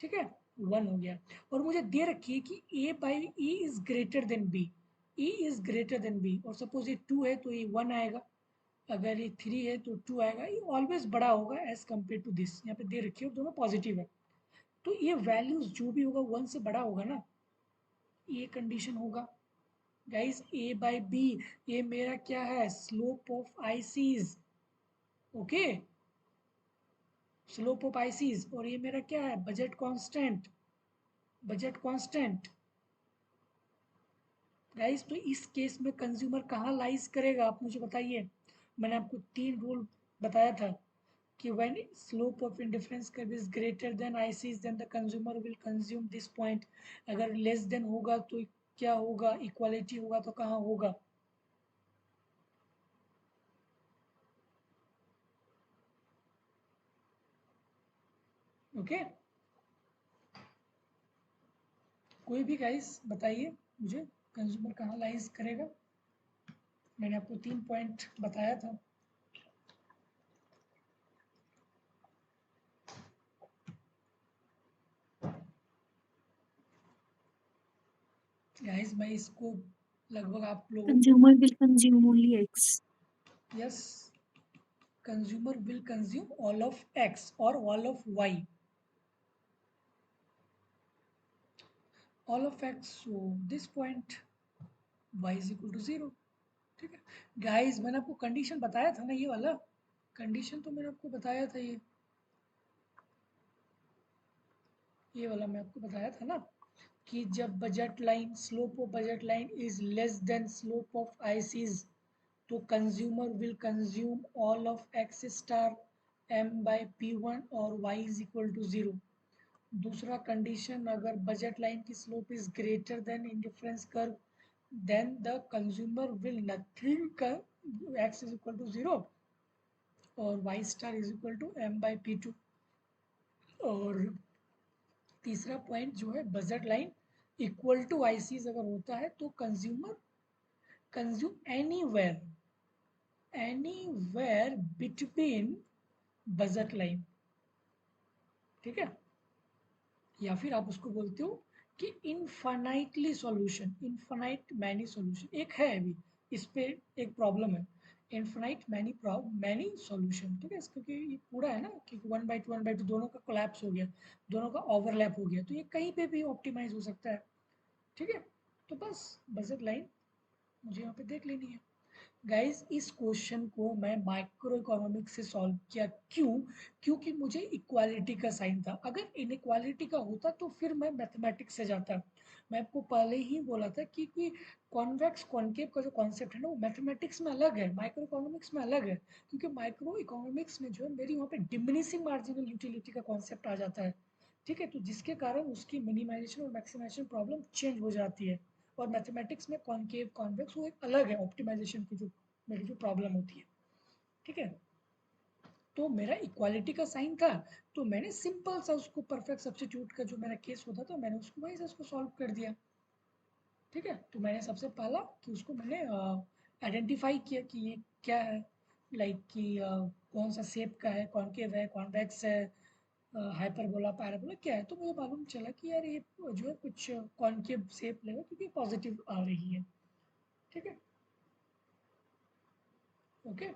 ठीक है, 1 हो गया। और मुझे दे रखी है कि a by e is greater than b, e is greater than b, और सपोज ये 2 है तो ये 1 आएगा, अगर ये 3 है तो 2 आएगा, ये ऑलवेज बड़ा होगा एज कम्पेयर टू दिस। यहाँ पे दे रखी है और दोनों पॉजिटिव है, तो ये वैल्यूज जो भी होगा 1 से बड़ा होगा ना, ये कंडीशन होगा गाइस। ए बाई बी, ये मेरा क्या है? Slope of ICs. Okay, slope of ICs, और ये मेरा क्या है? Budget constant, budget constant. Guys, तो इस केस में कंज्यूमर कहाँ लाइज करेगा, आप मुझे बताइए। मैंने आपको 3 रूल बताया था कि when slope of indifference curve is greater than ICs then the consumer will consume this point। अगर less than होगा तो क्या होगा? इक्वालिटी होगा तो कहाँ होगा? ओके, कोई भी गाइस बताइए मुझे, कंज्यूमर कहाँ लाइज करेगा? मैंने आपको 3 पॉइंट बताया था। गाइस मैं इसको लगभग आप लोगों को, Consumer will consume only X. Yes, consumer will consume all of x और all of y, all of x, so this point y is equal to 0। ठीक है गाइस, मैंने आपको कंडीशन बताया था ना, ये वाला कंडीशन तो मैंने आपको बताया था, ये वाला मैं आपको बताया था ना, कि जब budget line, slope of budget line is less than slope of ICs तो consumer will consume all of x star m by p1 और y इज इक्वल टू 0। दूसरा कंडीशन, अगर बजट लाइन की slope is greater then indifference curve then the consumer will nothing x is equal to 0 और y star is equal to m by p2। और तीसरा point जो है, budget line equal to ICs अगर होता है तो consumer consume anywhere between budget line. ठीक है, या फिर आप उसको बोलते हो कि infinitely solution, infinite many solution एक है अभी, इस पे एक प्रॉब्लम है, इनफाइनाइट मैनी सॉल्यूशन। ठीक है, क्योंकि ये पूरा है ना कि 1/2 दोनों का कोलैप्स हो गया, दोनों का ओवरलैप हो गया, तो ये कहीं पे भी ऑप्टिमाइज हो सकता है। ठीक है, तो बस बजट लाइन मुझे यहाँ पे देख लेनी है। गाइस, इस क्वेश्चन को मैं माइक्रो इकोनॉमिक्स से सॉल्व किया, क्यों? क्योंकि मुझे इक्वालिटी का साइन था, अगर इनइक्वालिटी का होता तो फिर मैं मैथमेटिक्स से जाता। मैं आपको पहले ही बोला था कि कॉन्वेक्स कॉन्केव का जो कॉन्सेप्ट है ना, वो मैथमेटिक्स में अलग है, माइक्रो इकोनॉमिक्स में अलग है, क्योंकि माइक्रो इकोनॉमिक्स में जो है मेरी वहाँ पे डिमिनिशिंग मार्जिनल यूटिलिटी का कॉन्सेप्ट आ जाता है। ठीक है, तो जिसके कारण उसकी मिनिमाइजेशन और मैक्सिमाइजेशन प्रॉब्लम चेंज हो जाती है, और मैथमेटिक्स में कॉन्केव कॉन्वेक्स वो एक अलग है, ऑप्टिमाइजेशन की जो मेरी जो प्रॉब्लम होती है। ठीक है, तो मेरा इक्वालिटी का साइन था, तो मैंने सिंपल सा उसको परफेक्ट सब्स्टिट्यूट का जो मेरा केस होता था, मैंने उसको वहीं से उसको सॉल्व कर दिया। ठीक है, तो मैंने सबसे पहला कि उसको मैंने आइडेंटिफाई किया कि ये क्या है, लाइक कि कौन सा शेप का है, कॉन्केव है, कॉन्वेक्स है, हाइपरबोला, पैराबोला क्या है। तो मुझे मालूम चला कि यार ये जो है कुछ कॉन्केव शेप लेगा, क्योंकि पॉजिटिव आ रही है। ठीक है, okay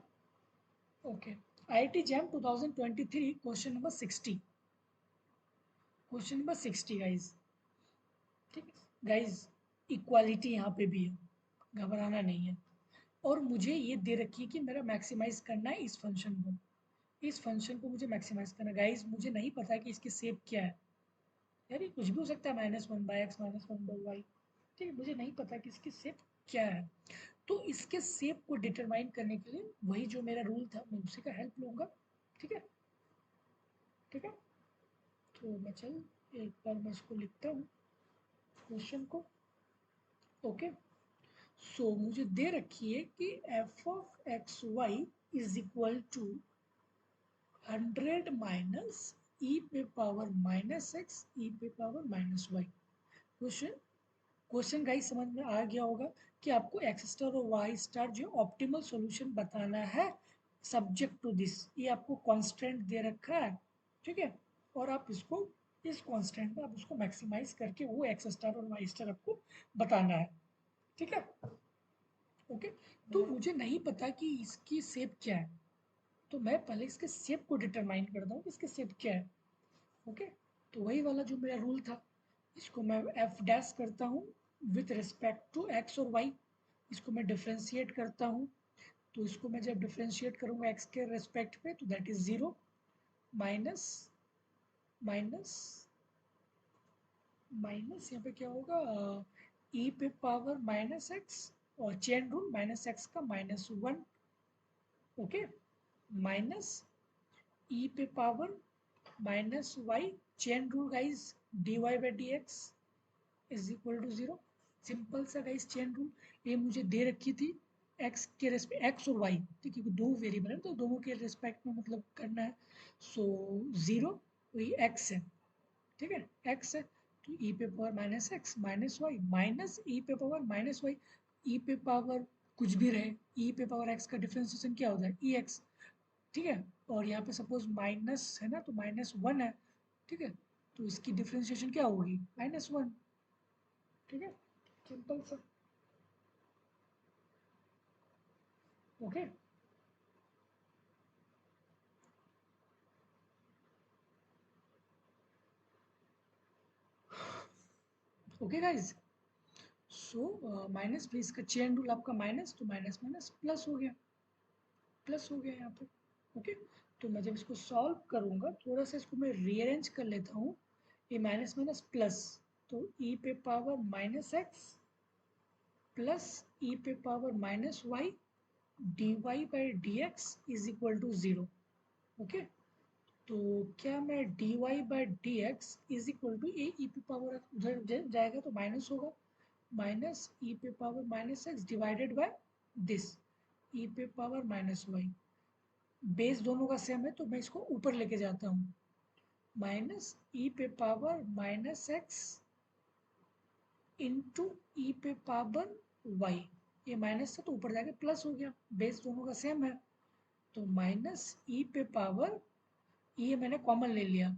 okay. IIT JAM 2023 question number 60, question number 60 guys. ठीक है गाइज, इक्वालिटी यहाँ पे भी है, घबराना नहीं है। और मुझे ये दे रखी है कि मेरा मैक्सिमाइज करना है इस फंक्शन को, इस फंक्शन को मुझे मैक्सिमाइज करना है। गाइस मुझे नहीं पता कि इसकी शेप क्या है, यार ये कुछ भी हो सकता है, -1/x -1/y, ठीक है, मुझे नहीं पता कि इसकी शेप क्या है। तो इसके शेप को डिटरमाइन करने के लिए वही जो मेरा रूल था मैं उसी का हेल्प लूँगा, ठीक है, ठीक है। तो मैं चल एक बार मैं इसको लिखता हूँ क्वेश्चन को, ओके। सो मुझे दे रखी है कि f(x(y) is equal to 100 minus e पे पावर -x e पे पावर -y। क्वेश्चन गाइस समझ में आ गया होगा कि आपको x स्टार और y स्टार जो ऑप्टिमल सॉल्यूशन बताना है सब्जेक्ट टू दिस, ये आपको कांस्टेंट दे रखा है, ठीक है, और आप इसको इस कांस्टेंट में आप उसको मैक्सिमाइज करके वो x स्टार और y स्टार आपको बताना है, ठीक है, ओके। तो मुझे नहीं पता कि इसकी शेप क्या है, तो मैं पहले इसके शेप को डिटरमाइन करता हूँ कि इसके शेप क्या है, ओके। तो वही वाला जो मेरा रूल था, इसको मैं f डैश करता हूँ विथ रिस्पेक्ट टू x और y, इसको मैं डिफ्रेंशिएट करता हूँ। तो इसको मैं जब डिफ्रेंशिएट करूँगा x के रेस्पेक्ट पे तो that is 0 minus minus minus यहाँ पे क्या होगा e पे पावर -x और चेन रूल -x का -1, ओके, माइनस e पे power -y chain rule guys dy/dx is equal to 0। Simple सा गाइस चेन रूल, ये मुझे दे रखी थी x के रेस्पेक्ट x और y, ठीक है, दो वेरिएबल है तो दोनों के रेस्पेक्ट में मतलब करना है। सो 0 वही x है, ठीक है, x है तो e पे power -x -y minus e पे पावर -y, e पे पावर कुछ भी रहे, e पे पावर x का डिफरेंशिएशन क्या होता है ex, ठीक है, और यहाँ पे सपोज माइनस है ना तो -1 है, ठीक है, तो इसकी डिफरेंशिएशन क्या होगी -1, ठीक है, सिंपल सा, okay. Okay guys, so minus भी इसका चेन रूल आपका माइनस तो माइनस माइनस प्लस हो गया, प्लस हो गया यहाँ पे, ओके। तो मैं जब इसको सॉल्व करूँगा थोड़ा सा इसको मैं रीअरेंज कर लेता हूँ, ये माइनस माइनस प्लस, तो e पे पावर -x प्लस e पे power -y dy/dx is equal to 0, okay. तो क्या मैं dy/dx is equal to a e पे पावर उधर जाएगा तो माइनस होगा, माइनस ई पे power -x divided by this e पे पावर -y, बेस दोनों का सेम है तो मैं इसको ऊपर लेके जाता हूँ, माइनस ई पे पावर -x इंटू ई पे पावर y, ये माइनस से तो ऊपर जाके प्लस हो गया, बेस दोनों का सेम है, तो माइनस ई पे पावर, ये मैंने कॉमन ले लिया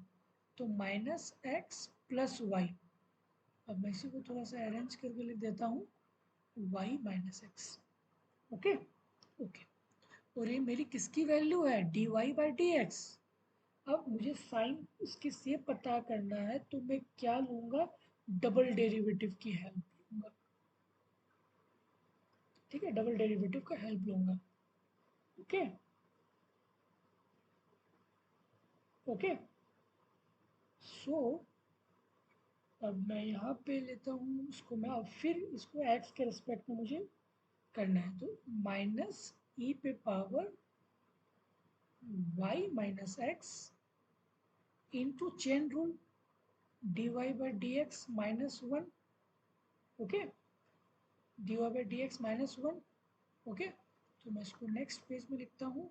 तो -x प्लस y, अब मैं इसी को थोड़ा सा अरेंज करके लिख देता हूँ y -x, ओके, ओके। और ये मेरी किसकी वैल्यू है dy/dx। अब मुझे साइन इसकी से पता करना है तो मैं क्या लूँगा, डबल डेरिवेटिव की हेल्प लूँगा, ठीक है, डबल डेरिवेटिव का हेल्प लूँगा, ओके, ओके। सो अब मैं यहाँ पे लेता हूँ इसको, मैं अब फिर इसको x के रिस्पेक्ट में मुझे करना है तो माइनस ई पे power y -x into chain rule dy/dx -1, okay, dy/dx -1, okay. तो मैं इसको नेक्स्ट पेज में लिखता हूँ,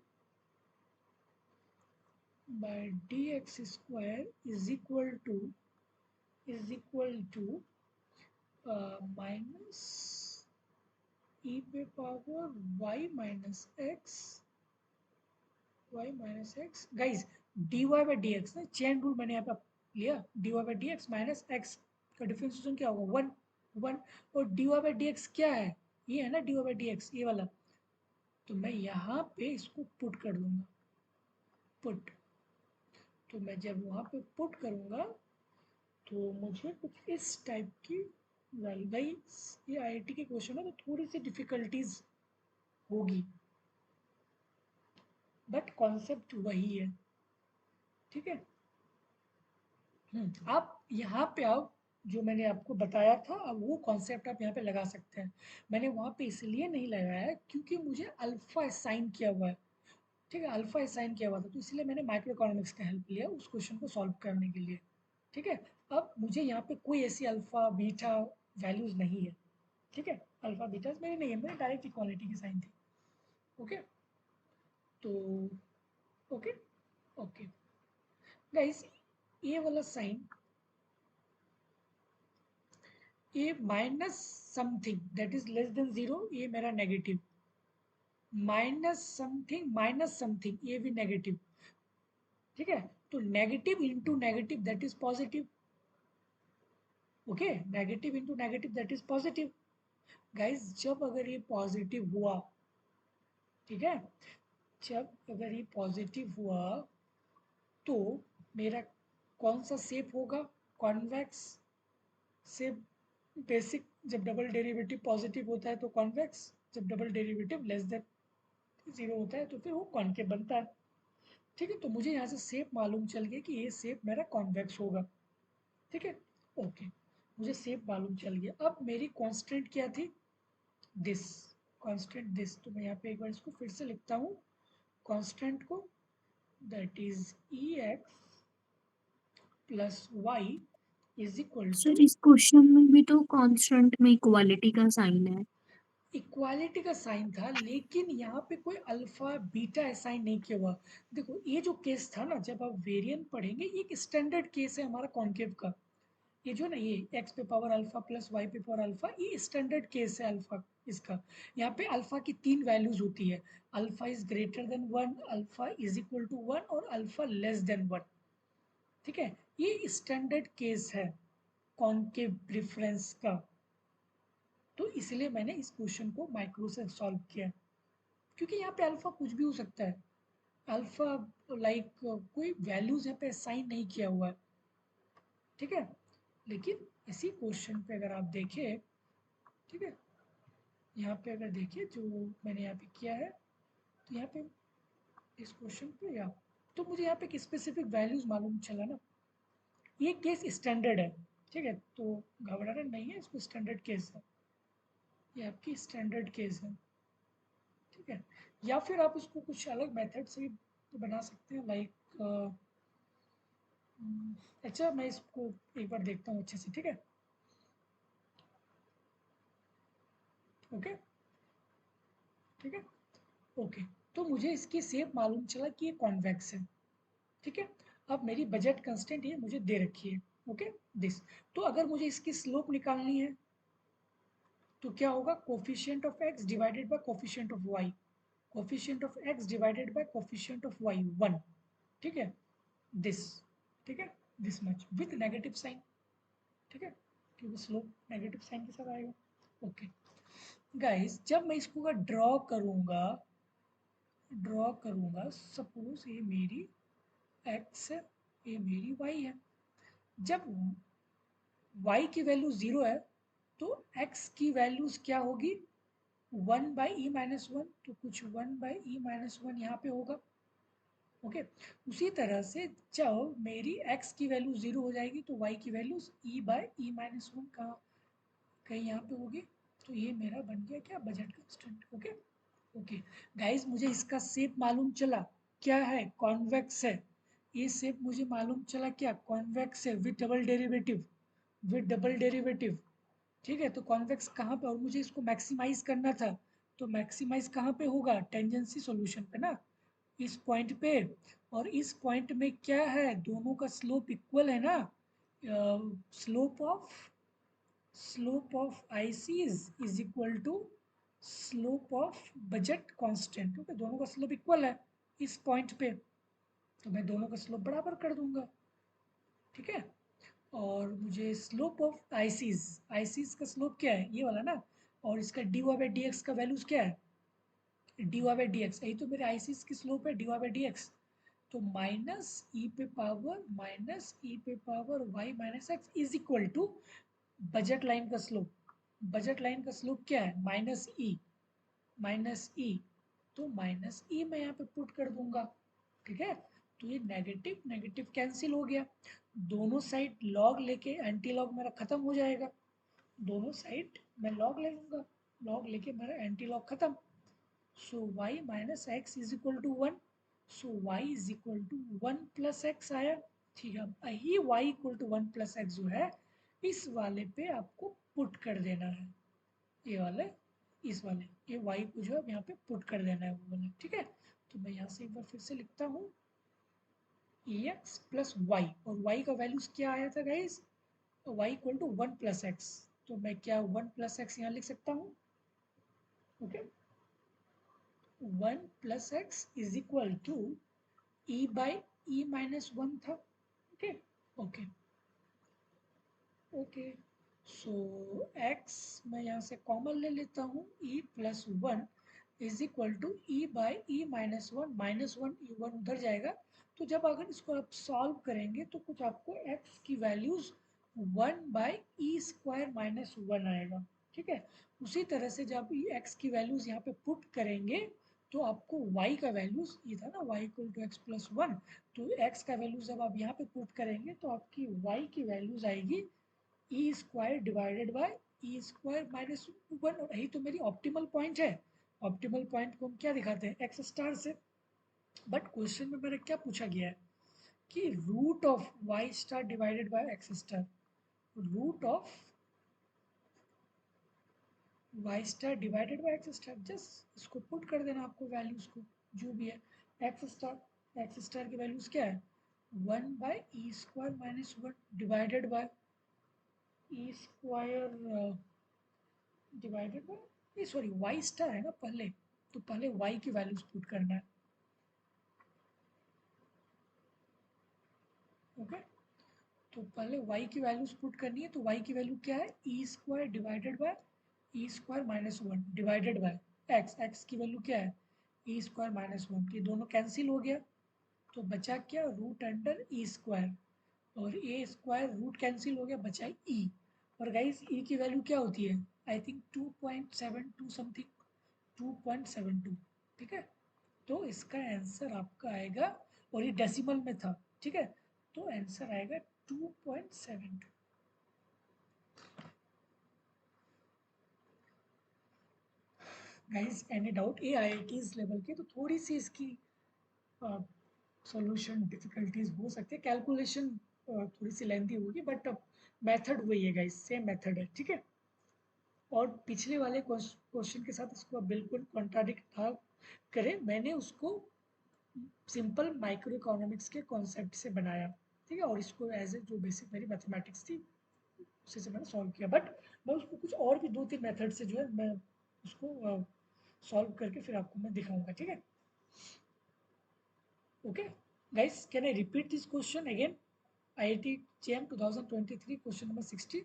by dx square is equal to minus e पे power y -x guys dy/dx ना चेन रूल मैंने यहाँ पे लिया, dy/dx माइनस x का डिफरेंशिएशन क्या होगा 1 और dy/dx क्या है, ये है ना dy/dx ये वाला, तो मैं यहाँ पे इसको पुट कर दूंगा, पुट, तो मैं जब वहाँ पे पुट करूँगा तो मुझे कुछ इस टाइप की वैल्यू, ये IIT के क्वेश्चन है तो थोड़ी सी डिफिकल्टीज होगी, बट कॉन्सेप्ट वही है, ठीक है। आप यहाँ पे आओ, जो मैंने आपको बताया था अब वो कॉन्सेप्ट आप यहाँ पे लगा सकते हैं। मैंने वहाँ पे इसलिए नहीं लगाया क्योंकि मुझे अल्फा असाइन किया हुआ है, ठीक है, अल्फा असाइन किया हुआ था, तो इसलिए मैंने माइक्रो इकोनॉमिक्स का हेल्प लिया उस क्वेश्चन को सॉल्व करने के लिए, ठीक है। अब मुझे यहाँ पे कोई ऐसी अल्फा बीटा वैल्यूज नहीं है, ठीक है, अल्फा बीटा मेरी नहीं है, मेरी डायरेक्ट इक्वालिटी की साइन थी, ओके। तो ओके ओके गाइस, ये वाला sign a minus something that is less than zero, ये मेरा नेगेटिव, माइनस समथिंग ये भी नेगेटिव, ठीक है। तो negative into negative that is positive, okay, negative into negative that is positive. Guys जब अगर ये पॉजिटिव हुआ, ठीक है, जब अगर ये पॉजिटिव हुआ तो मेरा कौन सा शेप होगा, कॉन्वेक्स शेप। बेसिक, जब डबल डेरिवेटिव पॉजिटिव होता है तो कॉन्वेक्स, जब double derivative less than zero होता है तो फिर वो कॉन्केव बनता है, ठीक है। तो मुझे यहाँ से शेप मालूम चल गया कि ये शेप मेरा कॉन्वेक्स होगा, ठीक है, ओके, मुझे शेप मालूम चल गया। अब मेरी कांस्टेंट क्या थी, दिस, कांस्टेंट दिस, तो मैं यहाँ पे एक बार इसको फिर से लिखता हूँ कांस्टेंट को, that is e x plus y is equal to, sir इस क्वेश्चन में भी तो कांस्टेंट में इक्वालिटी का साइन है। इक्वालिटी का साइन था, लेकिन यहाँ पे कोई अल्फा बीटा असाइन नहीं किया हुआ। देखो ये जो केस था ना, जब आप वेरिएंट पढ़ेंगे, ये एक स्टैंडर्ड केस है हमारा कॉन्केव का, ये जो ना ये x पे पावर अल्फा प्लस y पे पावर अल्फा, ये स्टैंडर्ड केस है अल्फा इसका। यहाँ पे अल्फा की 3 वैल्यूज होती है, alpha is greater than 1, alpha is equal to 1 और अल्फा लेस देन 1, ठीक है। ये स्टैंडर्ड केस है कॉन्केव प्रेफरेंस का, तो इसलिए मैंने इस क्वेश्चन को माइक्रो से सॉल्व किया, क्योंकि यहाँ पे अल्फा कुछ भी हो सकता है, अल्फा लाइक कोई वैल्यूज यहाँ पे असाइन नहीं किया हुआ है, ठीक है। लेकिन इसी क्वेश्चन पे अगर आप देखें, ठीक है, यहाँ पे अगर देखिए जो मैंने यहाँ पे किया है, तो यहाँ पे इस क्वेश्चन पे या तो मुझे यहाँ पे एक स्पेसिफिक वैल्यूज मालूम चला ना, ये केस स्टैंडर्ड है, ठीक है, तो घबराना नहीं है, इसको स्टैंडर्ड केस है, ये आपकी स्टैंडर्ड केस है, ठीक है। या फिर आप इसको कुछ अलग मेथड से भी बना सकते हैं, लाइक अच्छा मैं इसको एक बार देखता हूँ अच्छे से, ठीक है, ओके, ठीक है, ओके। तो मुझे इसकी शेप मालूम चला कि ये कॉन्वेक्स है, ठीक है। अब मेरी बजट कंस्टेंट ये मुझे दे रखी है, ओके, दिस। तो अगर मुझे इसकी स्लोप निकालनी है तो क्या होगा, coefficient of x divided by coefficient of y, coefficient of x divided by coefficient of y 1, ठीक है, दिस, ठीक है, this much with negative sign, ठीक है, क्योंकि स्लोप नेगेटिव साइन के साथ आएगा, ओके। गाइस जब मैं इसको ड्रॉ करूंगा सपोज ये मेरी x है, ये मेरी y है, जब y की वैल्यू 0 है तो x की वैल्यूज क्या होगी, 1 बाई ई माइनस वन, तो कुछ 1 बाई ई माइनस वन यहाँ पे होगा, ओके। उसी तरह से जब मेरी x की वैल्यू 0 हो जाएगी तो y की values e by E minus one कहीं यहाँ पे होगी, तो ये मेरा बन गया क्या, budget constant, okay okay. Guys मुझे इसका शेप मालूम चला क्या है, कॉन्वेक्स है, ये शेप मुझे मालूम चला क्या, कॉन्वेक्स है विद डबल डेरिवेटिव, ठीक है। तो कॉन्वेक्स कहाँ पे, और मुझे इसको मैक्सिमाइज करना था, तो मैक्सिमाइज कहाँ पे होगा, टेंजेंसी सॉल्यूशन पे ना, इस पॉइंट पे, और इस पॉइंट में क्या है, दोनों का स्लोप इक्वल है ना, slope of ICs is equal to slope of budget constant, okay, दोनों का स्लोप इक्वल है इस पॉइंट पे, तो मैं दोनों का स्लोप बराबर कर दूंगा, ठीक है। और मुझे स्लोप ऑफ आईसीज का स्लोप क्या है, ये वाला ना, और इसका dy बाई डी एक्स का वैल्यूज क्या है, dy बाई डी एक्स, यही तो मेरे आईसीज की स्लोप है, dy बाई डी एक्स, तो माइनस ई पे power y minus x is equal to budget line का स्लोप, बजट लाइन का स्लोप क्या है, माइनस ई, माइनस ई, तो माइनस ई मैं यहाँ पे पुट कर दूंगा, ठीक है। तो ये नेगेटिव नेगेटिव कैंसिल हो गया, दोनों साइड लॉग लेके एंटी लॉग मेरा खत्म हो जाएगा, दोनों साइड मैं लॉग ले लूँगा, लॉग लेके मेरा एंटी लॉग खत्म। So y minus x is equal to 1, so y is equal to 1 plus x आया, ठीक है। यही y equal to 1 plus x जो है इस वाले पे आपको पुट कर देना है, ये वाले इस वाले, ये y को जो है यहाँ पे पुट कर देना है वो वाला, ठीक है। तो मैं यहाँ से एक बार फिर से लिखता हूँ ex प्लस y, और y का वैल्यूज क्या आया था guys, y equal to 1 plus x, तो मैं क्या 1 प्लस एक्स यहाँ लिख सकता हूँ, okay. 1 plus x is equal to e by e minus 1 था, okay okay okay. So x मैं यहाँ से कॉमन ले लेता हूँ, e plus 1 is equal to e by e minus 1, minus 1 e 1 उधर जाएगा, तो जब अगर इसको आप सॉल्व करेंगे तो कुछ आपको x की values 1 by E square minus 1 आएगा, ठीक है। उसी तरह से जब x की वैल्यूज यहाँ पे पुट करेंगे तो आपको y का वैल्यूज, ये था ना y equal to x plus 1, तो x का वैल्यूज जब आप यहाँ पे पुट करेंगे तो आपकी y की वैल्यूज आएगी e square divided by e square minus 1, और यही तो मेरी ऑप्टिमल पॉइंट है। ऑप्टिमल पॉइंट को हम क्या दिखाते हैं, एक्स स्टार से। बट क्वेश्चन में मेरा क्या पूछा गया है कि root of y star divided by x star, root of y star divided by x star, just इसको पुट कर देना आपको वैल्यूज को जो भी है। एक्स स्टार की वैल्यूज क्या है, 1 by E square minus 1 divided by e square divided bye, ये सॉरी वाई स्टार है ना पहले, तो पहले वाई की वैल्यूज पुट करना है, ओके। तो पहले y की वैल्यूज पुट करनी है, तो y की वैल्यू क्या है, e square divided by e square minus 1 divided by x की वैल्यू क्या है, ई स्क्वायर माइनस 1, ये दोनों कैंसिल हो गया, तो बचा क्या, रूट अंडर ई स्क्वायर, और ए स्क्वायर रूट कैंसिल हो गया, बचा ई, और गाइस ई की वैल्यू क्या होती है, आई थिंक 2.72 समथिंग, 2.72, ठीक है। तो इसका आंसर आपका आएगा, और ये डेसिमल में था, ठीक है, तो आंसर आएगा 2.72। गाइस एनी डाउट, ये IITs लेवल के तो थोड़ी सी इसकी सॉल्यूशन डिफिकल्टीज हो सकती है, कैलकुलेशन थोड़ी सी लेंथी होगी, बट मेथड वही है गाइस, सेम मेथड है, ठीक है। और पिछले वाले क्वेश्चन के साथ इसको बिल्कुल कॉन्ट्राडिक्ट था करें, मैंने उसको सिंपल माइक्रो इकोनॉमिक्स के कॉन्सेप्ट से बनाया, ठीक है, और इसको एज ए जो बेसिक मेरी मैथमेटिक्स थी उसी से मैंने सॉल्व किया, बट मैं उसको कुछ और भी 2-3 मेथड से जो है मैं उसको सॉल्व करके फिर आपको मैं दिखाऊंगा, ठीक है। Okay guys, can I repeat this question again, IIT JAM 2023 question number 60,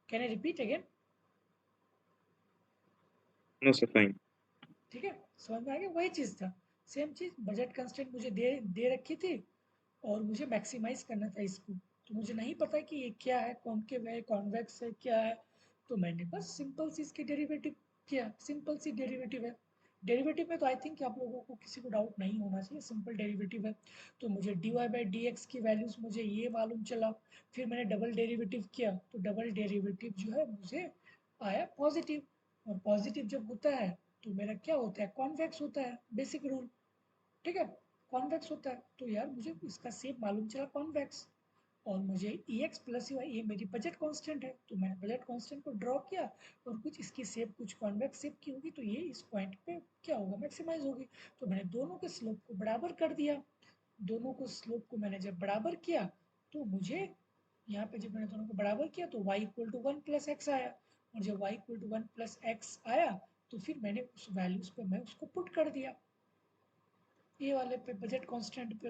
can I repeat again, No, sir, fine. ठीक है। समझ में आ गया, वही चीज़ था, सेम चीज़, बजट कंस्टेंट मुझे दे रखी थी और मुझे मैक्सिमाइज करना था इसको, तो मुझे नहीं पता कि ये क्या है, कॉन्केव है कॉन्वेक्स है क्या है, तो मैंने बस सिंपल सी इसकी डेरिवेटिव किया, सिंपल सी डेरिवेटिव है। डेरिवेटिव में तो आई थिंक आप लोगों को किसी को डाउट नहीं होना चाहिए, सिंपल डेरिवेटिव है। तो मुझे dy बाई डी एक्स की वैल्यूज मुझे ये मालूम चला, फिर मैंने डबल डेरिवेटिव किया, तो डबल डेरिवेटिव जो है मुझे आया पॉजिटिव, और पॉजिटिव जब होता है तो मेरा क्या होता है, कॉन्वेक्स होता है, बेसिक रूल, ठीक है, कॉन्वेक्स होता है। तो यार मुझे इसका शेप मालूम चला कॉन्वेक्स, और मुझे ई एक्स प्लस वाई, ये मेरी बजट कांस्टेंट है, तो मैंने बजट कांस्टेंट को ड्रॉ किया, और कुछ इसकी शेप कुछ कॉन्वेक्स शेप की होगी, तो ये इस पॉइंट पे क्या होगा, मैक्सिमाइज होगी। तो मैंने दोनों के स्लोप को बराबर कर दिया, दोनों को स्लोप को मैंने जब बराबर किया तो मुझे यहाँ पे जब मैंने दोनों को बराबर किया तो y equal to 1 plus x आया, और जब y equal to 1 plus x आया तो फिर मैंने उस वैल्यूज पे मैं उसको पुट कर दिया, ये वाले पे बजट कांस्टेंट पे।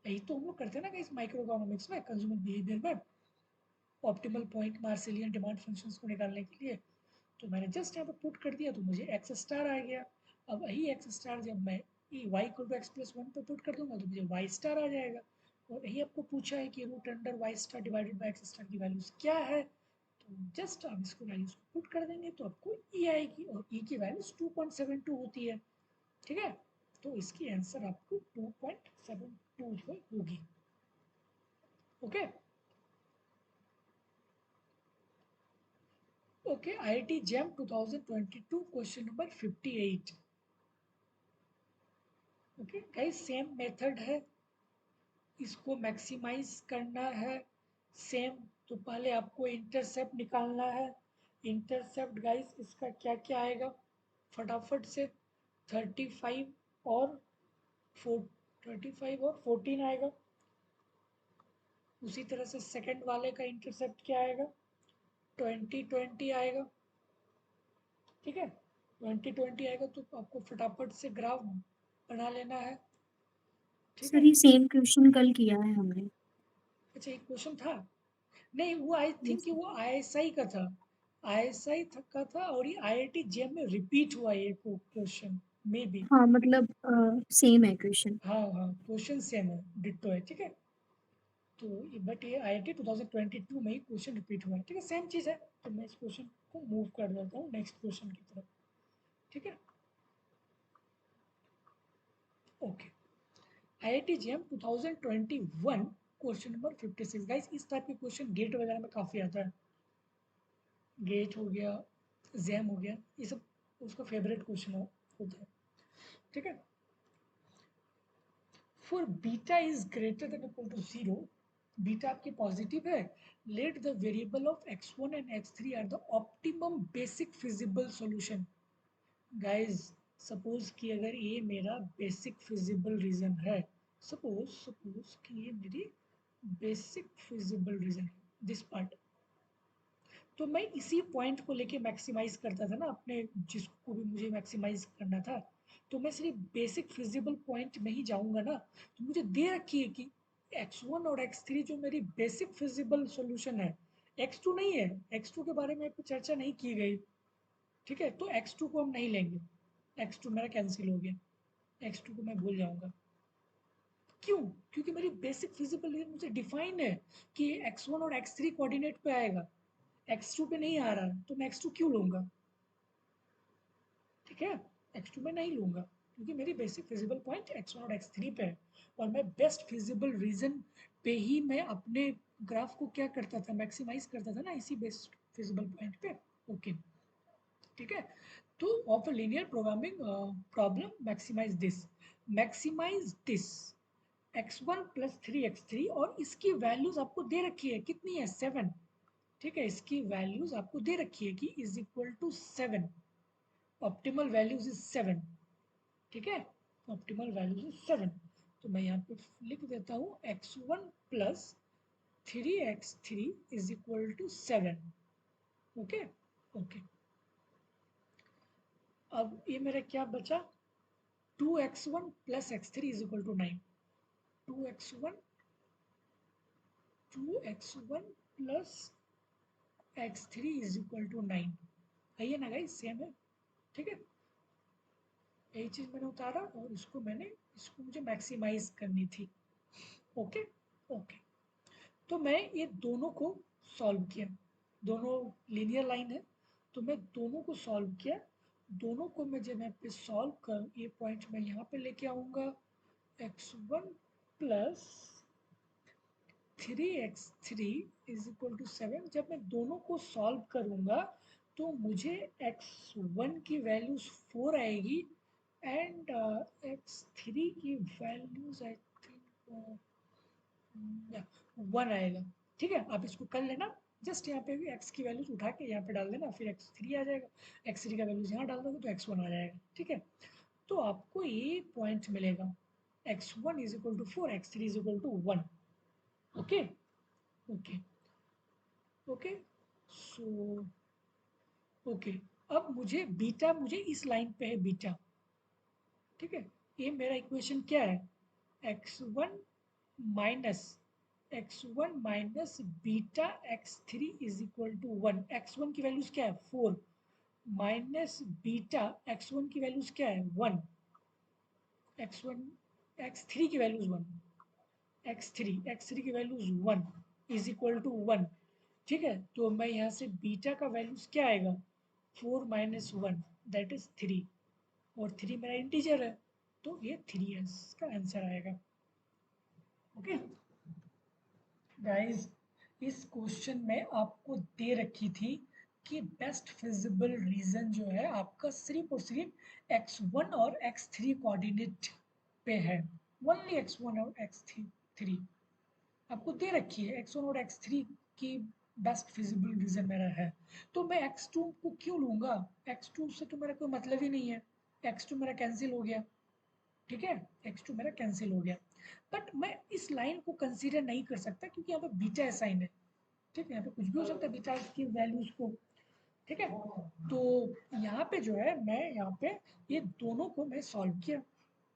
यही तो हम लोग करते हैं ना कि इस माइक्रो इकोनॉमिक्स में, कंज्यूमर बिहेवियर में, ऑप्टिमल पॉइंट मार्सिलियन डिमांड फंक्शंस को निकालने के लिए। तो मैंने जस्ट यहाँ पे पुट कर दिया तो मुझे एक्स स्टार आ गया। अब यही एक्स स्टार जब मैं y equal to x plus 1 पे पुट कर दूंगा तो मुझे वाई स्टार आ जाएगा। और यही आपको पूछा है कि root under y star divided by x star की वैल्यूज क्या है, तो जस्ट आप इसको वैल्यूज को पुट कर देंगे तो आपको ई आएगी और ई की वैल्यूज 2.72 होती है, ठीक है। तो इसकी आंसर आपको 2.72 होगी। Okay okay IIT JAM 2022 question number 58। Okay guys same method है, इसको मैक्सिमाइज करना है सेम। तो पहले आपको इंटरसेप्ट निकालना है। इंटरसेप्ट गाइस इसका क्या क्या आएगा फटाफट से, 35 और 14 आएगा। उसी तरह से सेकंड वाले का इंटरसेप्ट क्या आएगा, 20 आएगा, ठीक है। 20 आएगा तो आपको फटाफट से ग्राफ बना लेना है, ठीक सर है। ये सेम क्वेश्चन कल किया है हमने। अच्छा एक क्वेश्चन था, नहीं वो आई थिंक Yes, कि वो ISI का था, ISI का था और ये IIT JAM में रिपीट हुआ ये क्वेश्चन मे बी। हाँ मतलब सेम है क्वेश्चन। हाँ हाँ क्वेश्चन सेम है, डिट्टो है, ठीक है। तो बट ये IIT 2022 में ही क्वेश्चन रिपीट हुआ है, ठीक है, सेम चीज़ है। तो मैं इस क्वेश्चन को मूव कर देता हूँ नेक्स्ट क्वेश्चन की तरफ, ठीक है। Okay IIT JAM 2021 question number 56 guys, इस टाइप के क्वेश्चन गेट वगैरह में काफ़ी आता है। गेट हो गया, जैम हो गया, ये सब उसका फेवरेट क्वेश्चन होता है, ठीक है। For beta is greater than equal to 0, beta आपकी पॉजिटिव है, let the variable of x1 and x3 are the optimum basic feasible solution. Guys suppose कि अगर ये मेरा बेसिक फिजिबल रीजन है, सपोज कि ये मेरी बेसिक फिजिबल रीजन है, दिस पार्ट, तो मैं इसी पॉइंट को लेके मैक्सिमाइज करता था ना अपने, जिसको भी मुझे मैक्सिमाइज करना था। तो मैं सिर्फ बेसिक फिजिबल पॉइंट में ही जाऊंगा ना। तो मुझे दे रखी है कि x1 और x3 जो मेरी बेसिक फिजिबल सॉल्यूशन है, x2 नहीं है, x2 के बारे में चर्चा नहीं की गई, ठीक है। तो x2 को हम नहीं लेंगे, x2 मेरा कैंसिल हो गया, x2 को मैं भूल जाऊंगा। क्यों? क्योंकि मेरी बेसिक फिजिबल मुझे डिफाइन है कि x1 और x3 कोऑर्डिनेट पे आएगा, x2 पे नहीं आ रहा है, तो मैं x2 क्यों लूंगा, ठीक है। x2 में नहीं लूंगा क्योंकि मेरी बेसिक फिजिबल पॉइंट x1 और x3 पे है, और मैं बेस्ट फिजिबल रीजन पे ही मैं अपने ग्राफ को क्या करता था, मैक्सिमाइज करता था ना, इसी बेस्ट फिजिबल पॉइंट पे। ओके ठीक है। तो of linear programming problem maximise this x1 plus 3x3, और इसकी वैल्यूज आपको दे रखी है, कितनी है 7, ठीक है। इसकी वैल्यूज आपको दे रखी है कि is equal to 7, optimal values is 7, ठीक है। ऑप्टिमल वैल्यूज इज 7, तो मैं यहाँ पे लिख देता हूँ x1 plus 3x3 is equal to 7। Okay okay, अब ये मेरा क्या बचा, 2x1 plus x3 is equal to 9, 2x1 plus x3 is equal to 9, है ये ना गाइस, सेम है, ठीक है। यही चीज़ मैंने उतारा और इसको मुझे मैक्सिमाइज करनी थी। ओके ओके, तो मैं ये दोनों को सॉल्व किया, दोनों लीनियर लाइन है, तो मैं दोनों को सॉल्व किया। दोनों को मैं जब यहाँ पे सॉल्व कर, ये पॉइंट मैं यहाँ पे लेके आऊँगा, x1 plus 3x3 is equal to 7। जब मैं दोनों को सॉल्व करूँगा तो मुझे x1 की वैल्यूज 4 आएगी एंड x3 की वैल्यूज आई थिंक 1 आएगा, ठीक है। आप इसको कर लेना, जस्ट यहाँ पे भी x की वैल्यूज उठा के यहाँ पे डाल देना, फिर x3 आ जाएगा, x3 का वैल्यूज यहाँ डाल दोगे तो x1 आ जाएगा, ठीक है। तो आपको ये पॉइंट मिलेगा, x1 is equal to 4, x3 is equal to 1। Okay okay okay, so okay, अब मुझे इस लाइन पे है बीटा, ठीक है। ये मेरा इक्वेशन क्या है, x1 minus beta x3 is equal to 1। x1 की वैल्यूज क्या है 4, माइनस बीटा x1 की वैल्यूज क्या है 1, x3 की वैल्यूज 1, x3 की वैल्यूज 1 इज इक्वल टू 1। ठीक है, तो मैं यहाँ से बीटा का वैल्यूज क्या आएगा 4 माइनस 1 दैट इज 3 और 3 मेरा इंटीजर है तो ये 3s का आंसर आएगा। ओके गाइस, इस क्वेश्चन में आपको दे रखी थी कि बेस्ट फिजिबल रीजन जो है आपका सिर्फ और सिर्फ x1 और x3 कोऑर्डिनेट पे है, ओनली x1 और x3 आपको दे रखी है, x1 और x3 की बेस्ट फिजिबल रीजन मेरा है, तो मैं x2 को क्यों लूंगा, x2 से तो मेरा कोई मतलब ही नहीं है, x2 मेरा कैंसिल हो गया, ठीक है, x2 मेरा कैंसिल हो गया, बट मैं इस लाइन को कंसीडर नहीं कर सकता क्योंकि यहाँ पे बीटा साइन है, ठीक है, यहाँ पे कुछ भी हो सकता है बीटा की वैल्यूज को, ठीक है, तो यहाँ पे जो है मैं यहाँ पे ये दोनों को मैं सॉल्व किया,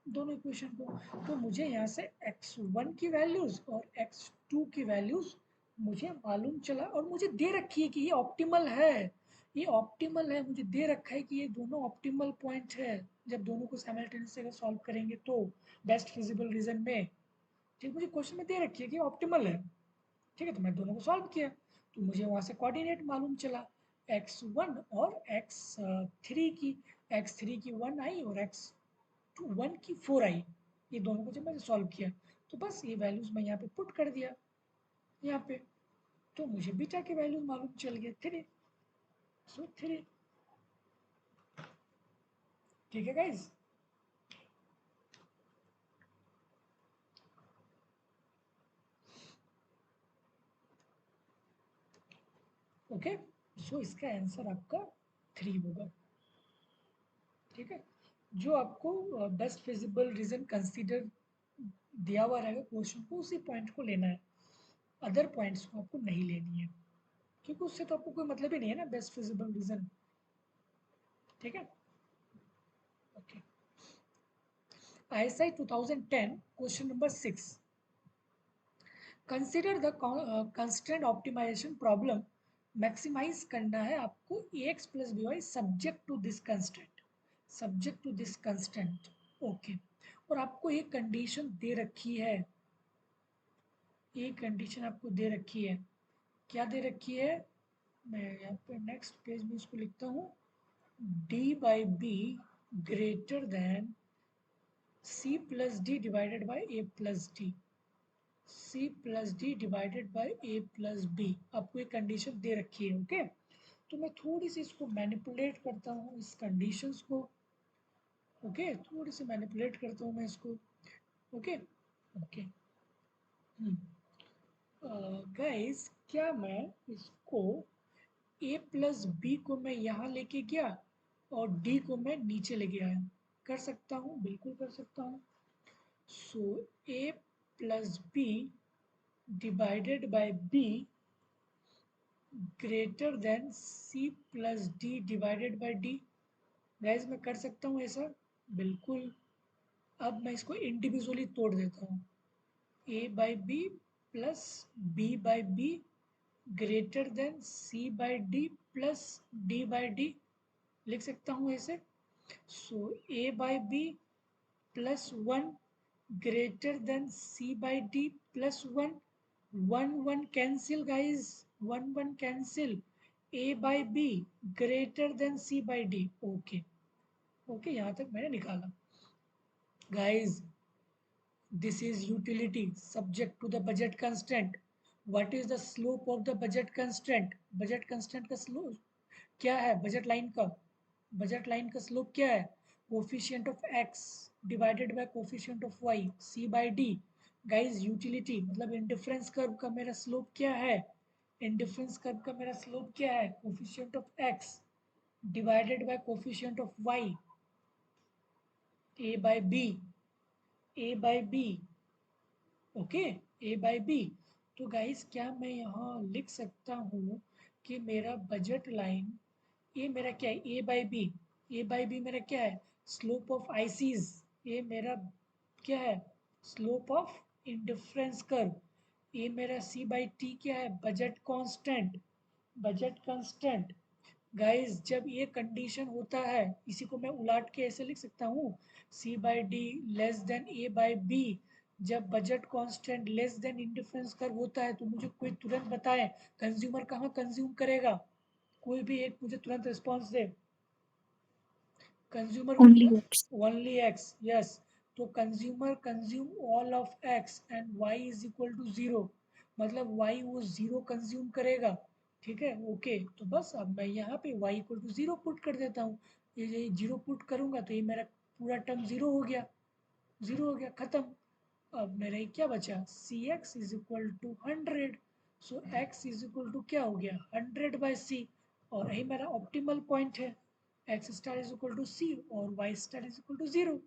दोनों इक्वेशन को, तो मुझे यहाँ से x1 की वैल्यूज और x2 की वैल्यूज मुझे मालूम चला और मुझे दे रखी है कि ये ऑप्टिमल है, ये ऑप्टिमल है, मुझे दे रखा है कि ये दोनों ऑप्टिमल पॉइंट है, जब दोनों को साइमल्टेनियसली अगर सॉल्व करेंगे तो बेस्ट फिजिबल रीजन में, ठीक, मुझे क्वेश्चन में दे रखी है कि ऑप्टिमल है, ठीक है, तो मैं दोनों को सॉल्व किया तो मुझे वहाँ से कोऑर्डिनेट मालूम चला x1 और x3 की, x3 की 1 आई और x1 की 4 आई, ये दोनों को जब मैंने सॉल्व किया तो बस ये वैल्यूज मैं यहाँ पे पुट कर दिया यहाँ पे, तो मुझे बीटा के वैल्यूज मालूम चल गए 3, सो 3, ठीक है गाइज। ओके, सो इसका आंसर आपका 3 होगा, ठीक है, जो आपको बेस्ट फिजिबल रीजन कंसीडर दिया हुआ रहेगा क्वेश्चन को उसी पॉइंट को लेना है, अदर पॉइंट्स को आपको नहीं लेनी है क्योंकि उससे तो आपको कोई मतलब ही नहीं है ना बेस्ट फिजिबल रीजन, ठीक है। Okay, ISI 2010 question number 6, consider the constraint optimisation problem, maximise करना है आपको ax plus by subject to this constraint, subject to this constraint, okay, और आपको एक कंडीशन दे रखी है, एक कंडीशन आपको दे रखी है, क्या दे रखी है, मैं यहाँ पे नेक्स्ट पेज में इसको लिखता हूँ, d by b greater than c plus d divided by a plus d, c plus d divided by a plus b, आपको एक कंडीशन दे रखी है, ओके, तो मैं थोड़ी सी इसको मैनिपुलेट करता हूँ इस कंडीशंस को, ओके, थोड़ी सी मैनिपुलेट करता हूँ मैं इसको, ओके ओके, गाइस क्या मैं इसको a प्लस बी को मैं यहाँ लेके गया और d को मैं नीचे लेके आया, कर सकता हूँ, बिल्कुल कर सकता हूँ, so a plus b divided by b greater than c plus d divided by d, guys मैं कर सकता हूँ ऐसा, बिल्कुल, अब मैं इसको इंडिविजुअली तोड़ देता हूँ, a by b plus b by b greater than c by d plus d by d, लिख सकता हूँ ऐसे, so a by b plus 1 greater than c by d plus 1, 1 cancel guys, 1 cancel, a by b greater than c by d, okay okay, यहाँ तक मैंने निकाला, guys this is utility subject to the budget constraint, what is the slope of the budget constraint, budget constraint का slope क्या है, budget line का, budget line का slope क्या है, coefficient of x divided by coefficient of y c by d, guys utility मतलब indifference curve का मेरा स्लोप क्या है, इंडिफरेंस कर्व का मेरा स्लोप क्या है, coefficient of x divided by coefficient of y, a by b, a by b, okay, a by b, तो गाइस क्या मैं यहाँ लिख सकता हूँ कि मेरा बजट लाइन, ये मेरा क्या है, a by b, a by b मेरा क्या है, स्लोप ऑफ आईसीज, ये मेरा क्या है, स्लोप ऑफ इंडिफरेंस कर्व, ये मेरा सी बाई टी क्या है, budget constant, budget constant, guys जब ये कंडीशन होता है इसी को मैं उलाट के ऐसे लिख सकता हूँ, c by d less than a by b जब budget constant less than indifference curve होता है तो मुझे कोई तुरंत बताए कंज्यूमर कहाँ कंज्यूम करेगा, कोई भी एक मुझे तुरंत रिस्पॉन्स दे। Consumer Only X. Only x, yes. तो consumer consume all of x and y is equal to 0, मतलब वाई वो 0 कंज्यूम करेगा। ठीक है, ओके। तो बस अब मैं यहाँ पे वाई इक्वल टू 0 पुट कर देता हूँ। ये 0 पुट करूँगा तो ये मेरा पूरा टर्म 0 हो गया, 0 हो गया, खत्म। अब मेरा क्या बचा, c x is equal to 100। So x is equal to क्या हो गया, 100/c, और यही मेरा ऑप्टिमल पॉइंट है। X star is equal to c और y star is equal to 0।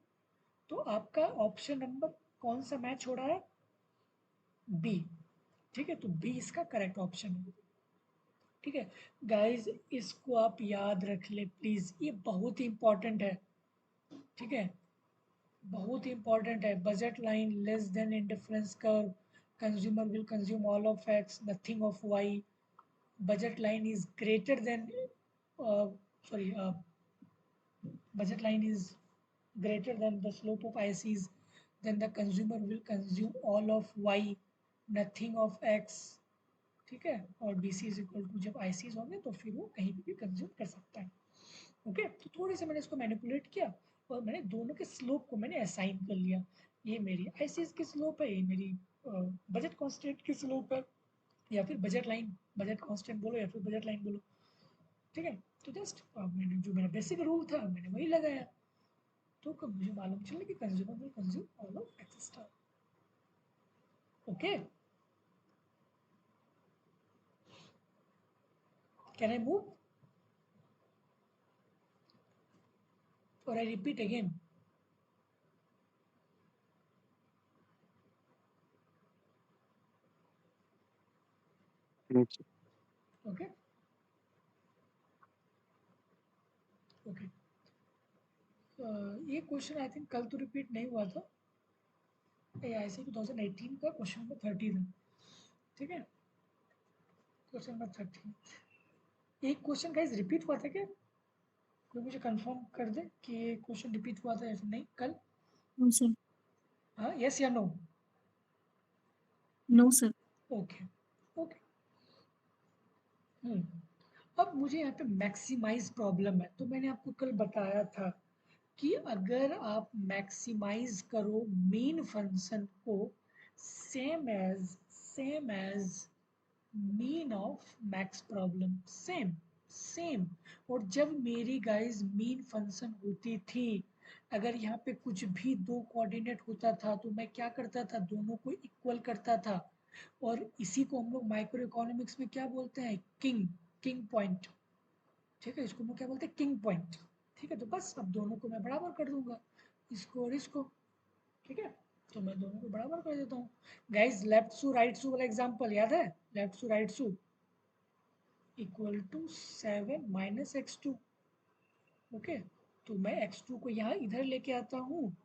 तो आपका ऑप्शन नंबर कौन सा मैच हो रहा है, बी। ठीक है, तो बी इसका करेक्ट ऑप्शन है। ठीक है गाइज, इसको आप याद रख ले प्लीज, ये बहुत ही इंपॉर्टेंट है। ठीक है, बहुत इंपॉर्टेंट है। Budget line less than indifference curve, consumer will consume all of x nothing of y, budget line is greater than sorry budget line is greater than the slope of ICs, then the consumer will consume all of y, nothing of x। ठीक है, और BC is equal to जब ICs होंगे तो फिर वो कहीं भी कंज्यूम कर सकता है। ओके, तो थोड़ी सी मैंने इसको मैनिपुलेट किया और मैंने दोनों के स्लोप को मैंने असाइन कर लिया। ये मेरी ICs की स्लोप है, ये मेरी बजट कॉन्स्टेंट की स्लोप है, या फिर बजट लाइन, बजट कांस्टेंट बोलो या फिर बजट लाइन बोलो। ठीक है, तो जस्ट मैंने जो मेरा बेसिक रूल था मैंने वही लगाया, तो कब मुझे मालूम चला कि consumer will consume all of x star. Okay, can I move और I repeat again? No, sir. Okay okay, ये क्वेश्चन आई थिंक कल तो रिपीट नहीं हुआ था, ये ऐसे 2018 का क्वेश्चन नंबर 30 था। ठीक है, क्वेश्चन नंबर 30। एक क्वेश्चन गाइस रिपीट हुआ था क्या, कोई मुझे कंफर्म कर दे कि ये क्वेश्चन रिपीट हुआ था या फिर नहीं कल? No, sir. हाँ, यस या no? No, sir. Okay okay. अब मुझे यहाँ पे मैक्सिमाइज प्रॉब्लम है, तो मैंने आपको कल बताया था कि अगर आप मैक्सिमाइज करो मेन फंक्शन को same as mean of max problem, same same. और जब मेरी गाइस मीन फंक्शन होती थी, अगर यहाँ पे कुछ भी दो कोऑर्डिनेट होता था तो मैं क्या करता था, दोनों को इक्वल करता था। और इसी को हम लोग माइक्रो इकोनॉमिक्स में क्या बोलते हैं, किंग किंग पॉइंट। ठीक है, इसको हम लोग क्या बोलते हैं, किंग पॉइंट। ठीक है, तो बस अब दोनों को मैं बराबर कर दूंगा, इसको और इसको। ठीक है, तो मैं दोनों को बराबर कर देता हूँ। गाइस, लेफ्ट सू राइट सू वाला एग्जांपल याद है, लेफ्ट सू राइट सू इक्वल टू 7 माइनस x2। ओके, तो मैं x2 को यहाँ इधर लेके आता हूँ,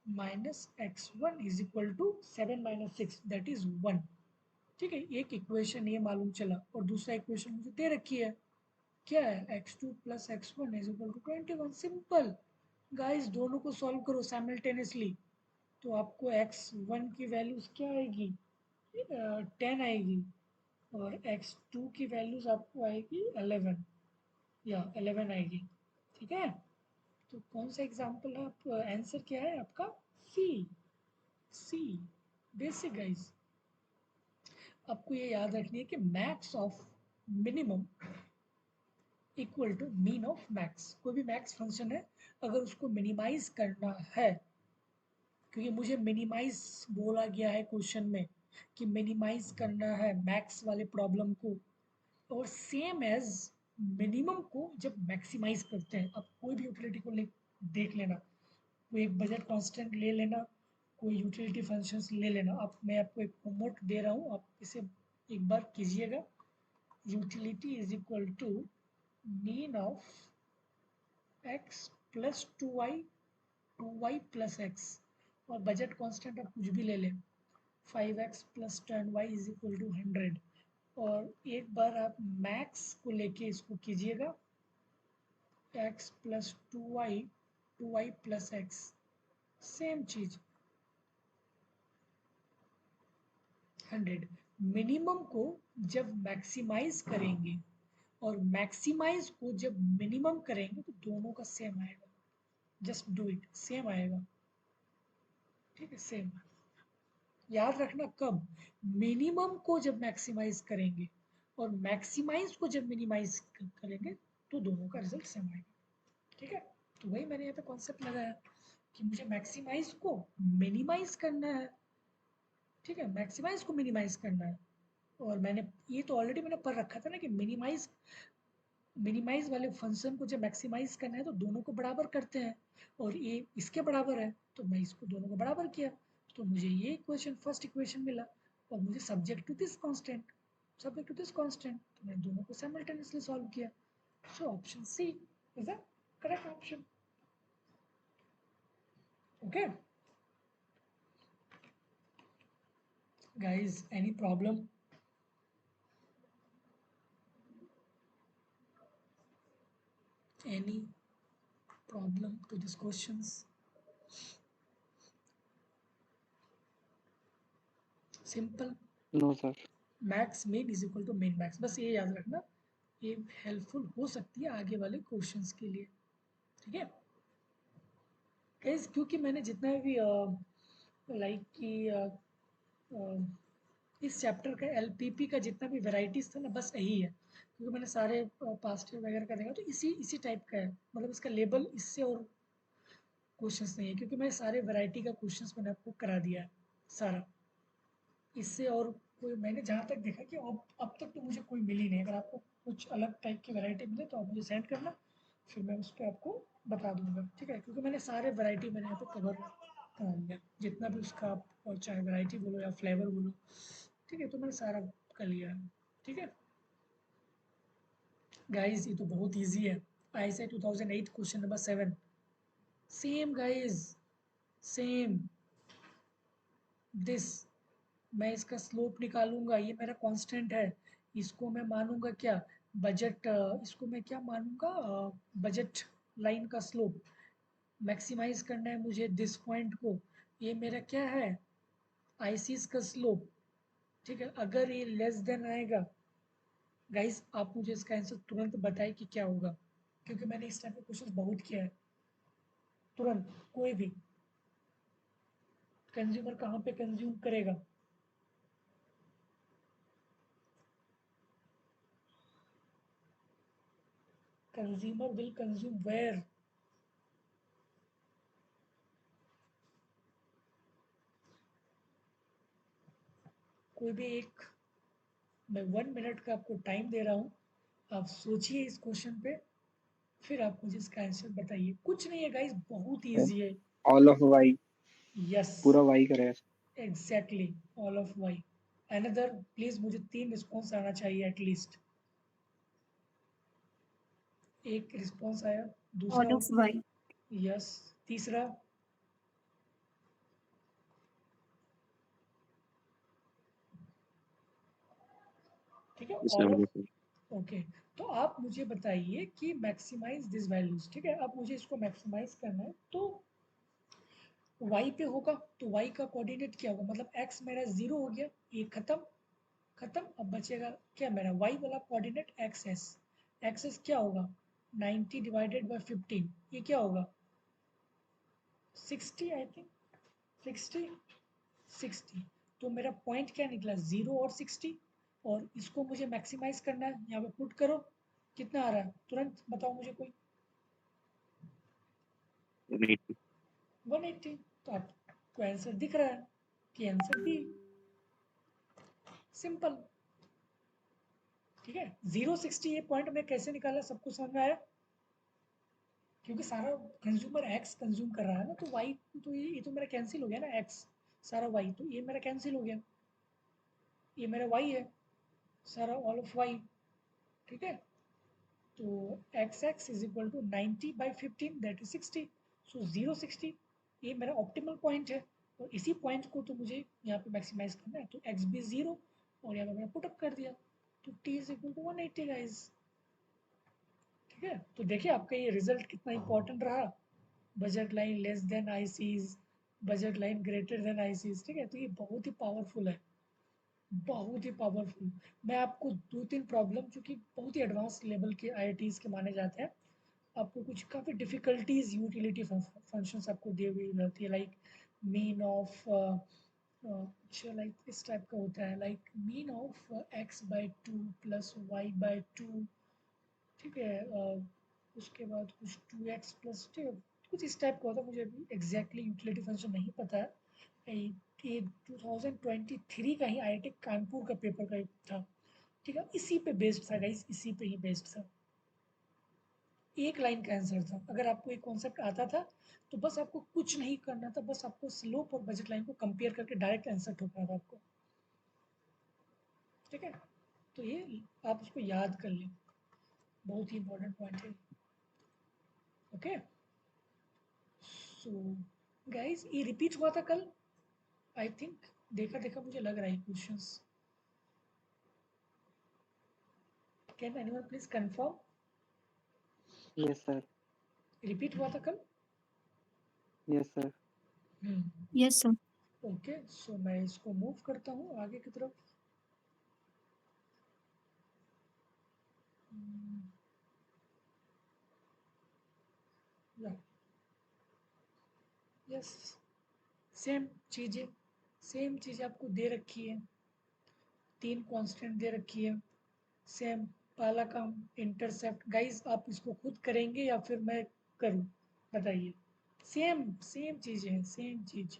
minus x1 is equal to 7 minus 6 that is 1। ठीक है, एक इक्वेशन ये मालूम चला, और दूसरा इक्वेशन मुझे दे रखी है, क्या है, x2 plus x1 is equal to 21। Simple guys, दोनों को सॉल्व करो साइमल्टेनियसली, तो आपको x1 की वैल्यूज क्या आएगी, 10 आएगी, और x2 की वैल्यूज आपको आएगी 11 या 11 आएगी। ठीक है, तो कौन सा एग्जाम्पल है, आप आंसर क्या है आपका, सी। सी बेसिक गाइस, आपको ये याद रखनी है कि max of minimum equal to mean of max. कोई भी मैक्स फंक्शन है, अगर उसको मिनिमाइज करना है, क्योंकि मुझे मिनिमाइज बोला गया है क्वेश्चन में कि मिनिमाइज करना है मैक्स वाले प्रॉब्लम को, और सेम एज मिनिमम को जब मैक्सिमाइज करते हैं, अब कोई भी यूटिलिटी को देख लेना, कोई एक बजट कांस्टेंट ले लेना, कोई यूटिलिटी फंक्शंस ले लेना। अब मैं आपको एक होमवर्क दे रहा हूँ, आप इसे एक बार कीजिएगा। Utility is equal to mean of x plus 2y plus x, और बजट कांस्टेंट आप कुछ भी ले लें, 5x plus 10y is equal to 100। और एक बार आप मैक्स को लेके इसको कीजिएगा, x plus 2y plus x, same चीज। 100। मिनिमम को जब मैक्सिमाइज करेंगे और मैक्सिमाइज को जब मिनिमम करेंगे तो दोनों का सेम आएगा। जस्ट डू इट, सेम आएगा। ठीक है, सेम। याद रखना कब, मिनिमम को जब मैक्सिमाइज करेंगे और मैक्सिमाइज को जब मिनिमाइज करेंगे तो दोनों का रिजल्ट सेम आएगा। ठीक है, तो वही मैंने यहाँ पे कॉन्सेप्ट लगाया कि मुझे मैक्सिमाइज को मिनिमाइज करना है। ठीक है, मैक्सिमाइज को मिनिमाइज करना है। और मैंने ये तो ऑलरेडी मैंने पढ़ रखा था ना कि मिनिमाइज वाले फंक्शन को जब मैक्सिमाइज करना है तो दोनों को बराबर करते हैं, और ये इसके बराबर है तो मैं इसको दोनों को बराबर किया, तो मुझे ये इक्वेशन, फर्स्ट इक्वेशन मिला। और मुझे सब्जेक्ट टू दिस कांस्टेंट, तो मैंने दोनों को साइमल्टेनियसली सॉल्व किया। So option C is the correct option. Okay guys, any problem? Any problem to these questions? Simple. No sir. Max min is equal to min max, बस ये याद रखना, ये हेल्पफुल हो सकती है आगे वाले क्वेश्चंस के लिए। ठीक है गाइस, क्योंकि मैंने जितना भी लाइक कि इस चैप्टर का एलपीपी का जितना भी वैरायटीज था ना, बस यही है। क्योंकि मैंने सारे पास्ट वगैरह का देखा तो इसी टाइप का है, मतलब इसका लेबल इससे और क्वेश्चंस नहीं है, क्योंकि मैं सारे वैरायटी का क्वेश्चंस मैंने आपको करा दिया है सारा। इससे और कोई मैंने जहाँ तक देखा कि अब तक तो मुझे कोई मिली नहीं। अगर आपको कुछ अलग टाइप की वैरायटी मिले तो आप मुझे सेंड करना, फिर मैं उस पर आपको बता दूंगा। ठीक है, क्योंकि मैंने सारे वैरायटी मैंने यहाँ पे कवर करा लिया, जितना भी उसका आप चाहे वैरायटी बोलो या फ्लेवर बोलो। ठीक है, तो मैंने सारा कर लिया है। ठीक है गाइज, ये तो बहुत ईजी है। ISI 2008 question number 7, same guys, same this. मैं इसका स्लोप निकालूंगा, ये मेरा कांस्टेंट है, इसको मैं मानूंगा क्या, बजट, इसको मैं क्या मानूंगा, बजट लाइन का स्लोप। मैक्सिमाइज करना है मुझे दिस पॉइंट को, ये मेरा क्या है, आईसीस का स्लोप। ठीक है, अगर ये लेस देन आएगा गाइस, आप मुझे इसका आंसर तुरंत बताइए कि क्या होगा, क्योंकि मैंने इस टाइप के क्वेश्चन बहुत किया है। तुरंत कोई भी कंज्यूमर कहाँ पे कंज्यूम करेगा, कंज्यूमर विल कंज्यूम वेयर। कोई भी एक, मैं 1 मिनट का आपको टाइम दे रहा हूँ, आप सोचिए इस क्वेश्चन पे, फिर आप मुझे इसका आंसर बताइए। कुछ नहीं है गाइस, बहुत इजी है। ऑल ऑफ वाई, यस पूरा वाई करेगा। Exactly, all of y. Another please, मुझे 3 रिस्पॉन्स आना चाहिए एटलीस्ट। एक रिस्पॉन्स आया, दूसरा, ऑल ऑफ वाई। यस, तीसरा, ठीक है, Yes, all I'm of. listening. Okay, तो आप मुझे बताइए कि मैक्सिमाइज दिस वैल्यूज। ठीक है, अब मुझे इसको मैक्सिमाइज करना है तो y पे होगा, तो y का कोऑर्डिनेट क्या होगा, मतलब x मेरा 0 हो गया, ये खत्म खत्म। अब बचेगा क्या मेरा y वाला कोऑर्डिनेट xs। xs क्या होगा, 90 डिवाइडेड बाय 15, ये क्या होगा 60, आई थिंक 60। तो मेरा पॉइंट क्या निकला, 0 और 60, और इसको मुझे मैक्सिमाइज करना है। यहाँ पे पुट करो, कितना आ रहा है तुरंत बताओ मुझे कोई, 180. 180। तो आपको आंसर दिख रहा है कि आंसर बी, सिंपल। ठीक है, 060 ये पॉइंट में कैसे निकाला, सबको समझ में आया, क्योंकि सारा कंज्यूमर एक्स कंज्यूम कर रहा है ना, तो वाई तो ये तो मेरा कैंसिल हो गया ना, एक्स सारा वाई, तो ये मेरा कैंसिल हो गया, ये मेरा वाई है सारा, ऑल ऑफ वाई। ठीक है, तो x x is equal to 90/15 that is 60। So 060 ये मेरा ऑप्टिमल पॉइंट है, और इसी पॉइंट को तो मुझे यहाँ पे मैक्सिमाइज करना है, तो एक्स भी 0, और यहाँ पे मैंने पुटअप कर दिया, तो t is equal to 180 guys. ठीक है, तो देखिए आपका ये रिजल्ट कितना इंपॉर्टेंट रहा, budget line less then ICs, budget line greater than ICs. ठीक है, तो ये बहुत ही पावरफुल है, बहुत ही पावरफुल। मैं आपको 2-3 प्रॉब्लम जो कि बहुत ही एडवांस लेवल के आईआईटीज के माने जाते हैं, आपको कुछ काफ़ी डिफ़िकल्टीज यूटिलिटी फंक्शंस आपको दी हुई रहती है, लाइक मीन ऑफ कुछ लाइक इस टाइप का होता है, like mean of x/2 plus y/2, ठीक है। उसके बाद कुछ 2x प्लस, ठीक है, कुछ इस टाइप का होता है। मुझे अभी एग्जैक्टली यूटिलिटी फंक्शन नहीं पता है। ये 2023 का ही आईआईटी कानपुर का पेपर का था, ठीक है। इसी पे बेस्ड था गाइस, इसी पे ही बेस्ड था। एक लाइन का आंसर था। अगर आपको एक कॉन्सेप्ट आता था तो बस आपको कुछ नहीं करना था, बस आपको स्लोप और बजट लाइन को कंपेयर करके डायरेक्ट आंसर ठोकना था आपको, ठीक है। तो ये आप इसको याद कर लें, बहुत ही इंपॉर्टेंट पॉइंट है। ओके, सो गाइस ये रिपीट हुआ था कल, आई थिंक देखा देखा मुझे लग रहा है questions. Can anyone please confirm? Yes sir. Repeat हुआ था कल? Yes sir. Yes sir. Okay, so मैं इसको मूव करता हूँ आगे की तरफ। यस, सेम चीज़ें आपको दे रखी है, 3 कांस्टेंट दे रखी है, सेम पहला काम इंटरसेप्ट। गाइस आप इसको खुद करेंगे या फिर मैं करूं, बताइए। सेम चीज़ें हैं, सेम चीज़।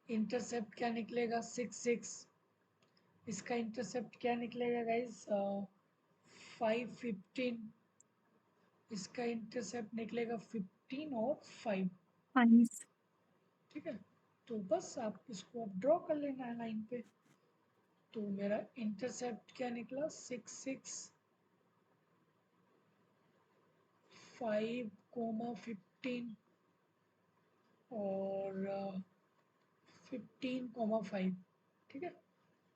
इंटरसेप्ट क्या निकलेगा? 6 इसका इंटरसेप्ट क्या निकलेगा गाइस? 5 15। इसका इंटरसेप्ट निकलेगा 15 और 5, 5 ठीक है। तो बस आप इसको अब ड्रॉ कर लेना है लाइन पे। तो मेरा इंटरसेप्ट क्या निकला? 6 5, 15 और 15, 5, ठीक है।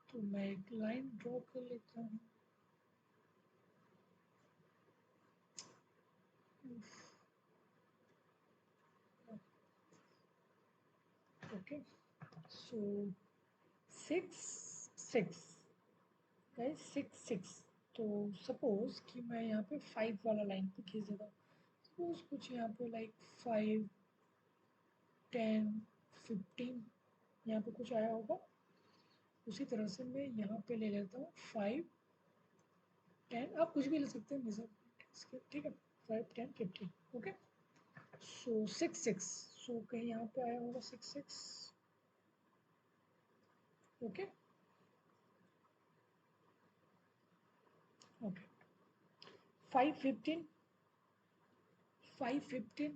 तो मैं एक लाइन ड्रॉ कर लेता हूँ। ओके, सो 6 6 तो सपोज कि मैं यहाँ पे 5 वाला लाइन पे खींच देता हूँ। सपोज कुछ यहाँ पे लाइक 5 10 15 यहाँ पे कुछ आया होगा। उसी तरह से मैं यहाँ पे ले लेता हूँ 5 10, आप कुछ भी ले सकते हैं मेजर, ठीक है। 5 10 15, ओके। सो 6 सो कहीं यहाँ पे आया होगा 6 ओके ओके। 5 15 5 15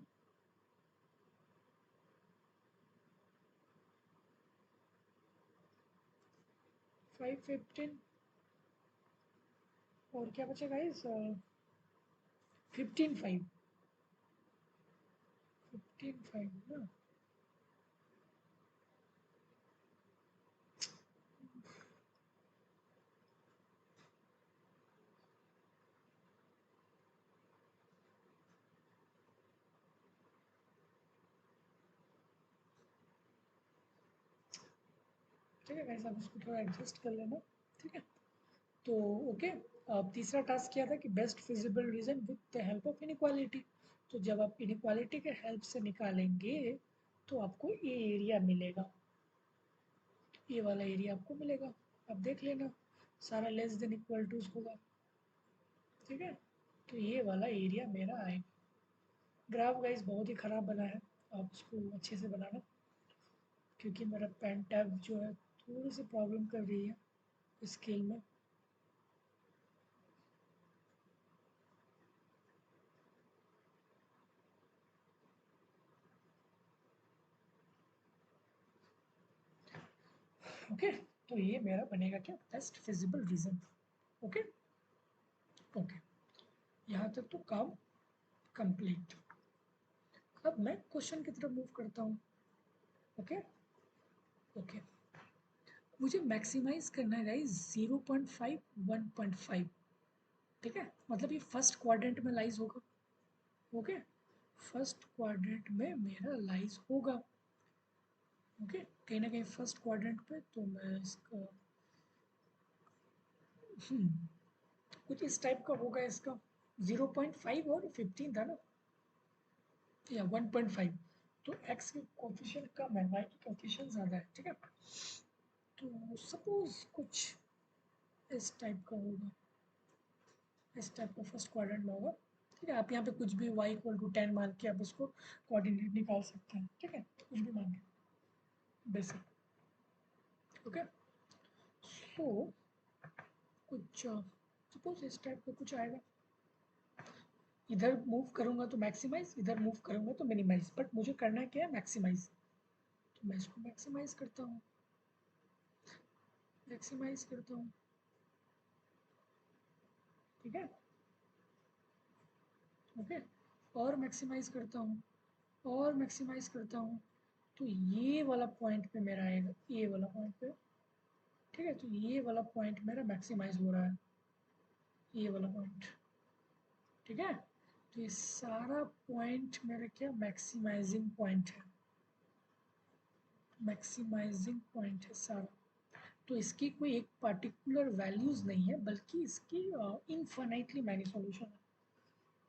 5 15 और क्या बचेगा इस 15 5 15 5 ना। ठीक है गाइस, आप इसको थोड़ा एडजस्ट कर लेना, ठीक है। तो ओके, अब तीसरा टास्क क्या था कि best feasible region with the help of inequality. तो जब आप इनइक्वालिटी के हेल्प से निकालेंगे तो आपको ये एरिया मिलेगा, ये वाला एरिया आपको मिलेगा। आप देख लेना, सारा लेस देन इक्वल टू होगा, ठीक है। तो ये वाला एरिया मेरा आएगा। ग्राफ गाइस बहुत ही ख़राब बना है, आप इसको अच्छे से बनाना, क्योंकि मेरा पेन टैब जो है थोड़ी सी प्रॉब्लम कर रही है स्केल में। ओके, तो ये मेरा बनेगा क्या? Best feasible region. Okay okay, यहाँ तक तो काम कंप्लीट। अब मैं क्वेश्चन की तरफ मूव करता हूँ। ओके ओके, मुझे मैक्सिमाइज करना है गाइस 0.5 1.5, ठीक है। मतलब ये फर्स्ट क्वाड्रेंट में लाइज होगा, ओके। फर्स्ट क्वाड्रेंट में मेरा लाइज होगा। ओके कहीं ना कहीं फर्स्ट क्वाड्रेंट पे, तो मैं इसका कुछ इस टाइप का होगा इसका 0.5 और 15 था ना, या 1.5, तो x की कोफिशिएंट कम है, y की कोफिशिएंट ज़्यादा है, ठीक है। तो सपोज कुछ इस टाइप का होगा, इस टाइप का फर्स्ट क्वाड्रेंट में होगा, ठीक है। आप यहाँ पे कुछ भी y इक्वल टू 10 मान के आप इसको कोऑर्डिनेट निकाल सकते हैं, ठीक है, कुछ भी मान के बेसिक, ओके। सो कुछ सपोज इस टाइप का कुछ आएगा, इधर मूव करूंगा तो मैक्सिमाइज, इधर मूव करूंगा तो मिनिमाइज, बट मुझे करना क्या है, मैक्सिमाइज। तो मैं इसको मैक्सिमाइज करता हूँ, मैक्सिमाइज करता हूँ, ठीक है, ओके। और मैक्सिमाइज करता हूँ, और मैक्सिमाइज करता हूँ, तो ये वाला पॉइंट पे मेरा आएगा, ये वाला पॉइंट पे, ठीक है। तो ये वाला पॉइंट मेरा मैक्सिमाइज हो रहा है, ये वाला पॉइंट, ठीक है। तो ये सारा पॉइंट मेरा क्या मैक्सिमाइजिंग पॉइंट है, मैक्सिमाइजिंग पॉइंट है सारा। तो इसकी कोई एक पर्टिकुलर वैल्यूज नहीं है, बल्कि इसकी इनफाइनाइटली मैनी सॉल्यूशन है,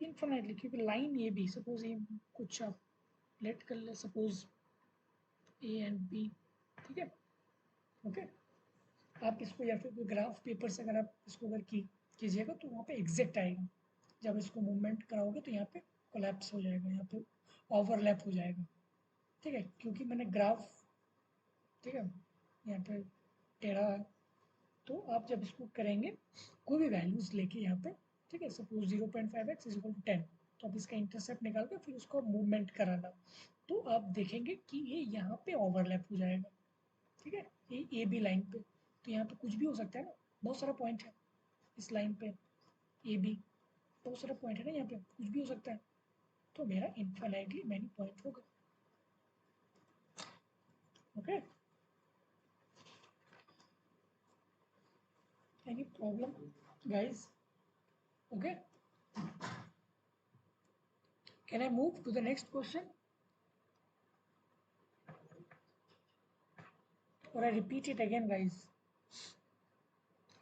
इनफाइनाइटली, क्योंकि लाइन ये भी सपोज ये कुछ आप लेट कर ले, सपोज ए एंड बी, ठीक है, ओके। आप इसको या फिर कोई ग्राफ पेपर से अगर आप इसको अगर कीजिएगा तो वहाँ पे एग्जैक्ट आएगा, जब इसको मूवमेंट कराओगे तो यहाँ पे कोलैप्स हो जाएगा, यहाँ पे ओवरलैप हो जाएगा, ठीक है, क्योंकि मैंने ग्राफ, ठीक है, यहाँ पे टेढ़ा है। तो आप जब इसको करेंगे कोई भी वैल्यूज लेके यहाँ पे, ठीक है, suppose 0.5x is equal to 10, तो आप इसका इंटरसेप्ट निकाल के फिर उसको मूवमेंट कराना, तो आप देखेंगे कि ये यहाँ पे ओवरलैप हो जाएगा, ठीक है, ये ए बी लाइन पे। तो यहाँ पे कुछ भी हो सकता है ना, बहुत सारा पॉइंट है इस लाइन पे, ए बी, बहुत सारा पॉइंट है ना, यहाँ पे कुछ भी हो सकता है, तो मेरा इनफाइनाइटली मैनी पॉइंट होगा, okay. Any problem guys? Okay, can I move to the next question और I repeat it again guys?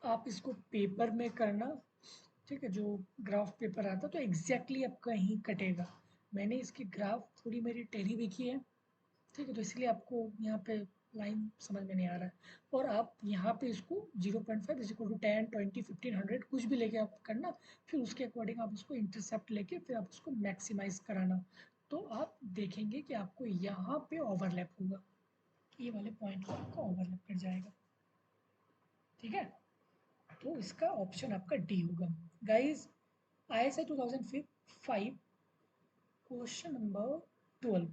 आप इसको पेपर में करना, ठीक है, जो ग्राफ पेपर आता है तो एग्जैक्टली आपका ही कटेगा। मैंने इसकी ग्राफ थोड़ी मेरी टेढ़ी लिखी है, ठीक है, तो इसलिए आपको यहाँ पे लाइन समझ में नहीं आ रहा है। और आप यहाँ पे इसको 0.5 इज इक्वल टू 10, 20, 15, 100 कुछ भी लेके आप करना, फिर उसके अकॉर्डिंग आप उसको इंटरसेप्ट लेके फिर आप उसको मैक्सिमाइज कराना, तो आप देखेंगे कि आपको यहाँ पे ओवरलैप होगा, ये वाले पॉइंट पर आपका ओवरलैप कर जाएगा, ठीक है। तो इसका ऑप्शन आपका डी होगा guys. ISI 2005 question number 12,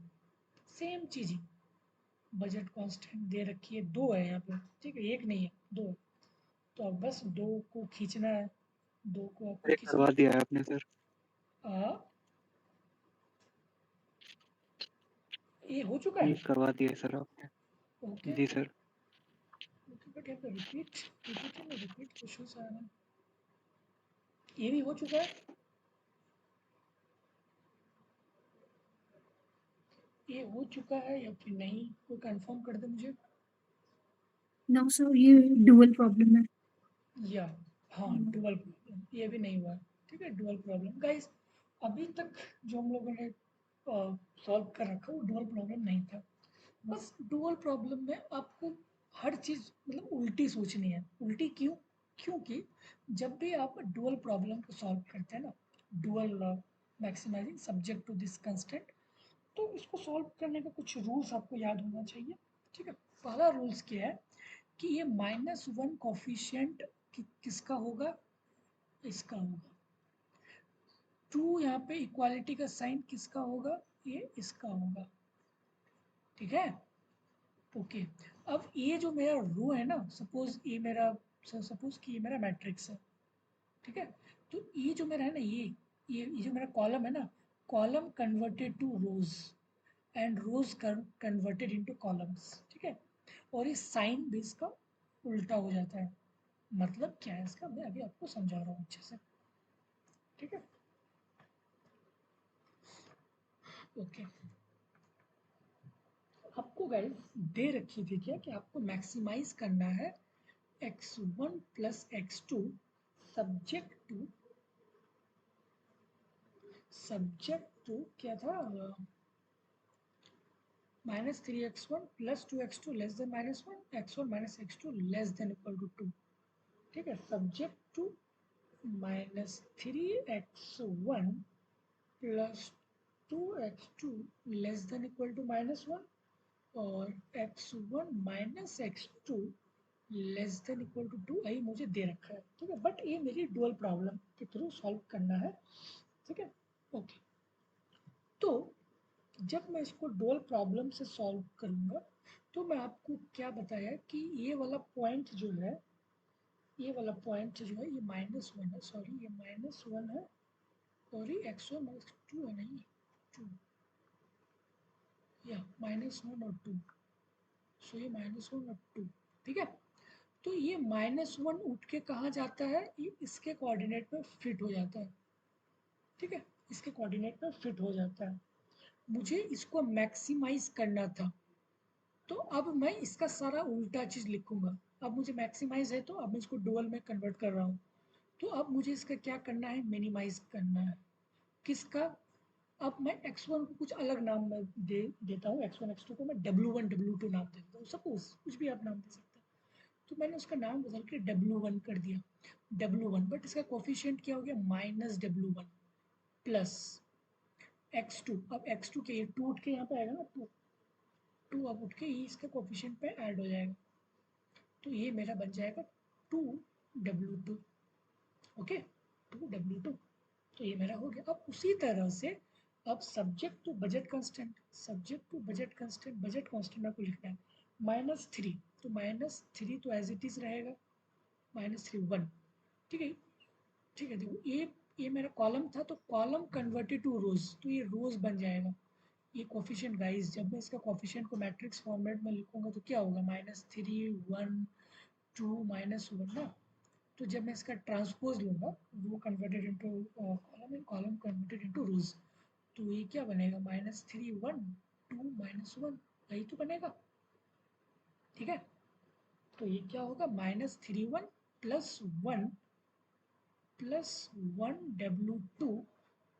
same चीज ही, बजट कांस्टेंट दे रखी है, दो है यहाँ पे, ठीक है, एक नहीं है, दो है। तो अब बस दो को खींचना है, दो को आपको अरे खींचना करवा दिया है आपने सर। ये हो चुका ये है, करवा दिया है सर आपने। ओके जी सर। ओके, बट यहाँ पे रिपीट क्वेश्चन आ रहे हैं, ये भी हो चुका है, ये हो चुका है या फिर नहीं, कोई कंफर्म कर दे मुझे। नो सर, ये डुअल प्रॉब्लम है। या हाँ, डुअल प्रॉब्लम, ये भी नहीं हुआ, ठीक है, डुअल प्रॉब्लम गाइस। अभी तक जो हम लोगों ने सॉल्व कर रखा वो डुअल प्रॉब्लम नहीं था। बस डुअल प्रॉब्लम में आपको हर चीज़ मतलब उल्टी सोचनी है। उल्टी क्यों? क्योंकि जब भी आप डुअल प्रॉब्लम को सॉल्व करते हैं ना, dual maximising subject to this constant, तो इसको सॉल्व करने का कुछ रूल्स आपको याद होना चाहिए, ठीक है। पहला रूल्स क्या है कि ये -1 कॉफिशिएंट किसका होगा, इसका होगा। 2 यहाँ पे इक्वालिटी का साइन किसका होगा, ये इसका होगा, ठीक है, ओके। अब ये जो मेरा रो है ना, सपोज ये मेरा, सपोज कि ये मेरा मैट्रिक्स है, ठीक है। तो ये जो मेरा है ना, ये जो मेरा कॉलम है ना, column converted to rows and rows converted into columns, ठीक है। और ये साइन भी इसका उल्टा हो जाता है। मतलब क्या है इसका, मैं अभी आपको समझा रहा हूँ अच्छे से, ठीक है, ओके। आपको गाइस दे रखी थी क्या कि आपको मैक्सिमाइज करना है x1 plus x2 subject to क्या था, -3x1 plus 2x2 less than -1, x1 minus x2 less than equal to 2। ठीक है, subject to -3x1 plus 2x2 less than equal to -1 और x1 minus x2 less than equal to 2 यही मुझे दे रखा है। ठीक है, बट ये मेरी डुअल प्रॉब्लम के थ्रू सॉल्व करना है। ठीक है, ओके। तो जब मैं इसको डुअल प्रॉब्लम से सॉल्व करूँगा तो मैं आपको क्या बताया कि ये वाला पॉइंट जो है, ये वाला पॉइंट जो है ये -1 है, सॉरी ये -1 है और ये x1 माइनस 2 है, नहीं 2 या -1 और 2, सो ये -1 और 2। ठीक है, तो ये -1 उठ के कहाँ जाता है, ये इसके कोऑर्डिनेट में फिट हो जाता है। ठीक है, इसके कोऑर्डिनेट में फिट हो जाता है। मुझे इसको मैक्सिमाइज करना था, तो अब मैं इसका सारा उल्टा चीज़ लिखूंगा। अब मुझे मैक्सिमाइज है तो अब मैं इसको डुअल में कन्वर्ट कर रहा हूँ। तो अब मुझे इसका क्या करना है, मिनिमाइज करना है। किसका, अब मैं x1 को कुछ अलग नाम में देता हूँ, x1 x2 को मैं w1 w2 नाम दे देता हूँ, सपोज कुछ भी आप नाम दे सकते हैं। तो मैंने उसका नाम बदल के w1 कर दिया, w1, बट इसका कोफिशिएंट क्या हो गया, -w1 प्लस x2। अब x2 के 2 उठ के यहाँ पे आएगा ना, 2 अब उठ के ये इसके कोफिशिएंट पे ऐड हो जाएगा, तो ये मेरा बन जाएगा 2w2। ओके, 2w2, तो ये मेरा हो गया। अब उसी तरह से अब subject to budget constant, subject to budget constant, budget constant आपको लिखना है -3, तो -3 तो एज इट इज रहेगा, -3 1। ठीक है, ठीक है, देखो ये मेरा कॉलम था, तो कॉलम कन्वर्टेड टू रोज, तो ये रोज बन जाएगा। ये कोफिशिएंट गाइस, जब मैं इसका कोफिशिएंट को मैट्रिक्स फॉर्मेट में लिखूंगा तो क्या होगा, -3 1 2 -1 ना। तो जब मैं इसका ट्रांसपोज लूँगा, row converted into column and column converted into rows, तो ये क्या बनेगा, -3 1 2 -1, यही तो बनेगा। ठीक है, तो ये क्या होगा, -3 1 प्लस 1 प्लस 1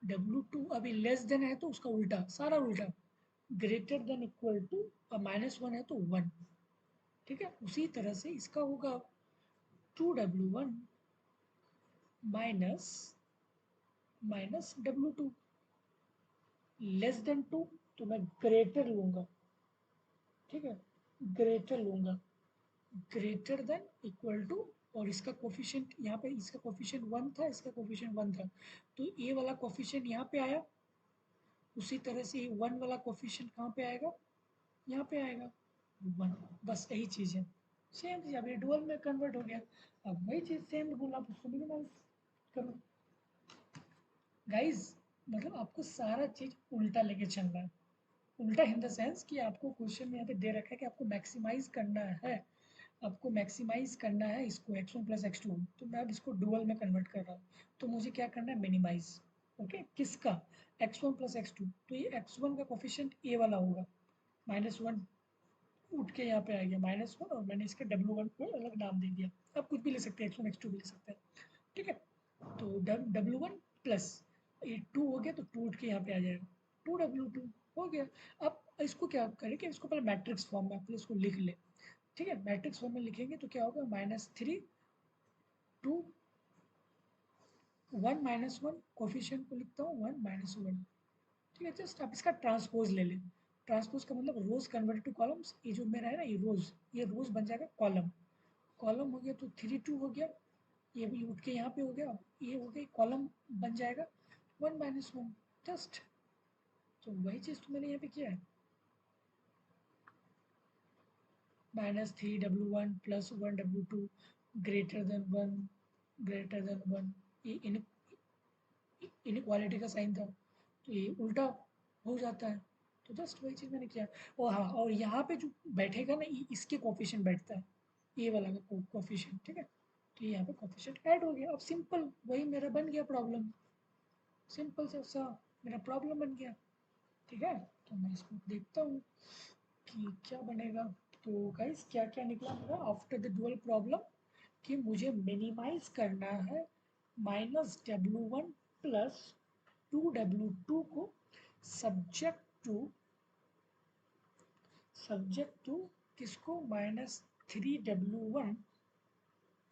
w2 अभी लेस देन है तो उसका उल्टा, सारा उल्टा, ग्रेटर देन इक्वल टू, -1 है तो 1। ठीक है, उसी तरह से इसका होगा 2w1 minus w2 less than 2, तो मैं ग्रेटर लूंगा। ठीक है, ग्रेटर लूंगा, ग्रेटर देन इक्वल टू, और इसका कोफिशिएंट यहाँ पे, इसका कोफिशिएंट 1 था, इसका कोफिशिएंट 1 था, तो ये वाला कोफिशिएंट यहाँ पे आया। उसी तरह से ये 1 वाला कोफिशिएंट कहाँ पे आएगा, यहाँ पे आएगा 1। बस यही चीज़ है, सेम चीज़। अब ये डुअल में कन्वर्ट हो गया, अब वही चीज़ सेम बोला, आप उसको मिनिमाइज करो गाइज। मतलब आपको सारा चीज़ उल्टा लेके चलना है। उल्टा इन द सेंस कि आपको क्वेश्चन में यहाँ पे दे रखा है कि आपको मैक्सिमाइज करना है, आपको मैक्सिमाइज करना है इसको x1 प्लस x2, तो मैं अब इसको डुअल में कन्वर्ट कर रहा हूँ, तो मुझे क्या करना है, मिनिमाइज। ओके, किसका, x1 प्लस x2, तो ये x1 का कोफिशिएंट a वाला होगा, -1 उठ के यहाँ पे आ गया -1, और मैंने इसका w1 को अलग नाम दे दिया। आप कुछ भी ले सकते हैं, x1 x2 भी ले सकते हैं। ठीक है, तो w1 प्लस ये 2 हो गया, तो 2 उठ के यहाँ पे आ जाएगा, 2w2 हो गया। अब इसको क्या करें कि इसको पहले मैट्रिक्स फॉर्म में आप इसको लिख ले। ठीक है, मैट्रिक्स फॉर्म में लिखेंगे तो क्या होगा, -3 2 1 -1, कोफिशिएंट को लिखता हूँ 1 -1। ठीक है, जस्ट आप इसका ट्रांसपोज ले लें। ट्रांसपोज का मतलब रोज कन्वर्टेड टू कॉलम्स, ये जो मेरा है ना, ये रोज बन जाएगा कॉलम। कॉलम हो गया तो 3 2 हो गया, ये भी उठ के यहाँ पे हो गया, ये हो गई कॉलम बन जाएगा 1 -1, जस्ट। तो वही चीज़ तो मैंने यहाँ पे किया है, -3 w1 plus 1 w2 greater than 1, greater than 1। ये इनइक्वालिटी का साइन था, तो ये उल्टा हो जाता है, तो जस्ट वही चीज़ मैंने किया। और हाँ, और यहाँ पे जो बैठेगा ना, इसके कोफिशिएंट बैठता है, ये वाला का कोफिशिएंट। ठीक है, तो यहाँ पे कोफिशिएंट ऐड हो गया। अब सिंपल वही मेरा बन गया प्रॉब्लम, सिंपल सा मेरा प्रॉब्लम बन गया। ठीक है, तो मैं इसको देखता हूँ कि क्या बनेगा। तो गाइस क्या क्या निकला मेरा आफ्टर द डुअल प्रॉब्लम कि मुझे मिनिमाइज करना है -W1 प्लस 2W2 को सब्जेक्ट टू किसको -3W1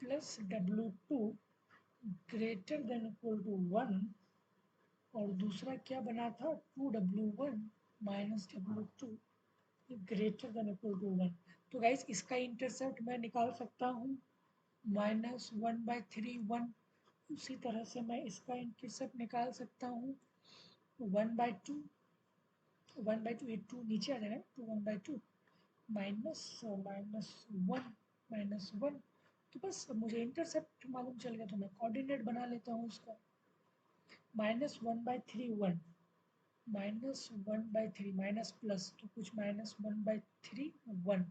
plus W2 greater than equal to 1 और दूसरा क्या बना था 2W1 minus W2 greater than equal to 1। तो गाइस इसका इंटरसेप्ट मैं निकाल सकता हूँ -1/3 1। उसी तरह से मैं इसका इंटरसेप्ट निकाल सकता हूँ 1/2 ये 2 नीचे आ जाएगा तो 1/2 -1 तो बस मुझे इंटरसेप्ट मालूम चल गया तो मैं कोऑर्डिनेट बना लेता हूँ उसका -1/3 1 -1/3 माइनस प्लस तो कुछ -1/3 1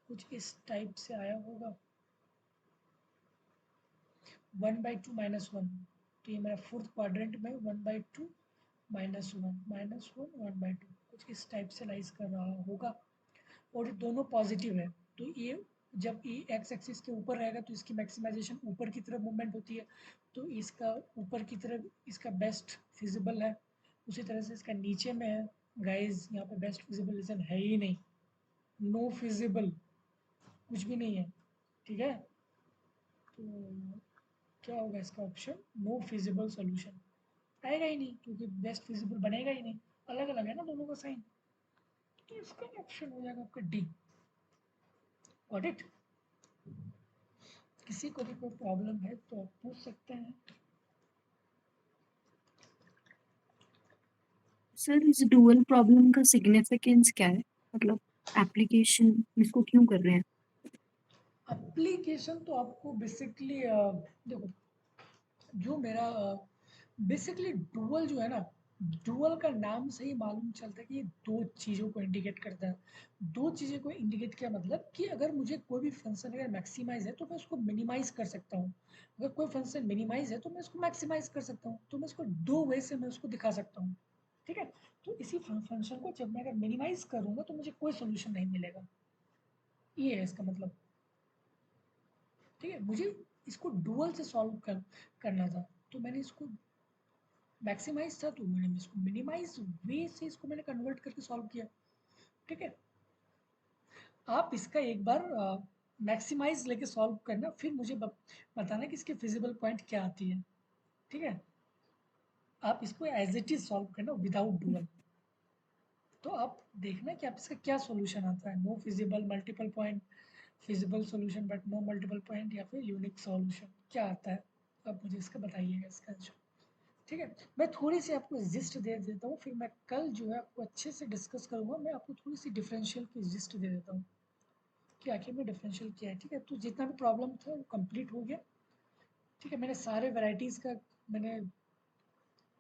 कुछ इस टाइप से आया होगा 1/2 -1 तो ये मेरा फोर्थ क्वाड्रेंट में 1/2 -1 1/2 कुछ इस टाइप से लाइज कर रहा होगा और दोनों पॉजिटिव है तो ये जब ये एक्स एक्सिस के ऊपर रहेगा तो इसकी मैक्सिमाइजेशन ऊपर की तरफ मूवमेंट होती है तो इसका ऊपर की तरफ इसका बेस्ट फिजिबल है। उसी तरह से इसका नीचे में है गाइस यहाँ पे बेस्ट फिजिबल रीजन है ही नहीं, नो फिजिबल कुछ भी नहीं है। ठीक है तो क्या होगा इसका ऑप्शन नो फिजिबल सॉल्यूशन आएगा ही नहीं क्योंकि बेस्ट फिजिबल बनेगा ही नहीं, अलग अलग है ना दोनों का साइन। तो इसका ऑप्शन हो जाएगा आपका डी। Got it. किसी को भी कोई प्रॉब्लम है तो आप पूछ सकते हैं। सर इस डुअल प्रॉब्लम का सिग्निफिकेंस क्या है, मतलब एप्लीकेशन इसको क्यों कर रहे हैं? एप्लीकेशन तो आपको बेसिकली देखो जो मेरा बेसिकली डुअल जो है ना, डुअल का नाम से ही मालूम चलता है कि ये दो चीज़ों को इंडिकेट करता है। दो चीज़ें को इंडिकेट किया मतलब कि अगर मुझे कोई भी फंक्शन अगर मैक्सिमाइज है तो मैं उसको मिनिमाइज कर सकता हूँ, अगर कोई फंक्शन मिनिमाइज है तो मैं उसको मैक्सिमाइज कर सकता हूँ, तो मैं इसको दो वे से मैं उसको दिखा सकता हूँ। ठीक है तो इसी फंक्शन को जब मैं अगर मिनिमाइज करूँगा तो मुझे कोई सोल्यूशन नहीं मिलेगा, ये है इसका मतलब। ठीक है मुझे इसको डुअल से सॉल्व करना था तो मैंने इसको मैक्सिमाइज था तो मैंने इसको मिनिमाइज वे से इसको मैंने कन्वर्ट करके सॉल्व किया। ठीक है आप इसका एक बार मैक्सिमाइज लेके सॉल्व करना फिर मुझे बताना कि इसके फिजिबल पॉइंट क्या आती है। ठीक है आप इसको एज इट इज सॉल्व करना विदाउट डुअल तो आप देखना कि आप इसका क्या सॉल्यूशन आता है, no feasible multiple point, feasible solution but no multiple point या फिर यूनिक सॉल्यूशन क्या आता है। आप मुझे इसका बताइएगा इसका आंसर। ठीक है मैं थोड़ी सी आपको जिस्ट दे देता हूँ फिर मैं कल जो है आपको अच्छे से डिस्कस करूँगा। मैं आपको थोड़ी सी डिफरेंशियल की जिस्ट दे देता हूँ कि आखिर में डिफरेंशियल क्या है। ठीक है तो जितना भी प्रॉब्लम था वो कंप्लीट हो गया। ठीक है मैंने सारे वैरायटीज़ का मैंने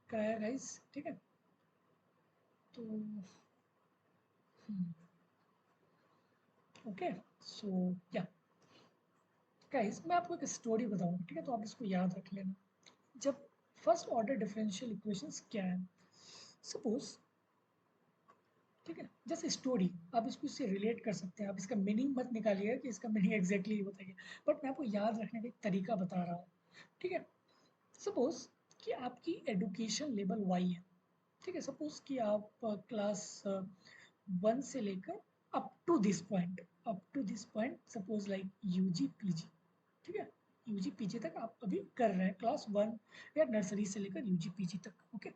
कराया गाइस। ठीक है तो ओके सो या गाइस मैं आपको एक स्टोरी बताऊंगा। ठीक है तो आप इसको याद रख लेना। जब फर्स्ट ऑर्डर डिफरेंशियल इक्वेशंस क्या है सपोज, ठीक है जैसे स्टोरी आप इसको इससे रिलेट कर सकते हैं। आप इसका मीनिंग मत निकालिएगा कि इसका मीनिंग एग्जैक्टली बताइए बट मैं आपको याद रखने का एक तरीका बता रहा हूँ। ठीक है सपोज कि आपकी एडुकेशन लेवल वाई है। ठीक है सपोज कि आप क्लास 1 से लेकर up to this point suppose like UG PG. ठीक है यूजी पीजी तक आप अभी कर रहे हैं क्लास 1 या नर्सरी से लेकर यूजी पीजी तक। ओके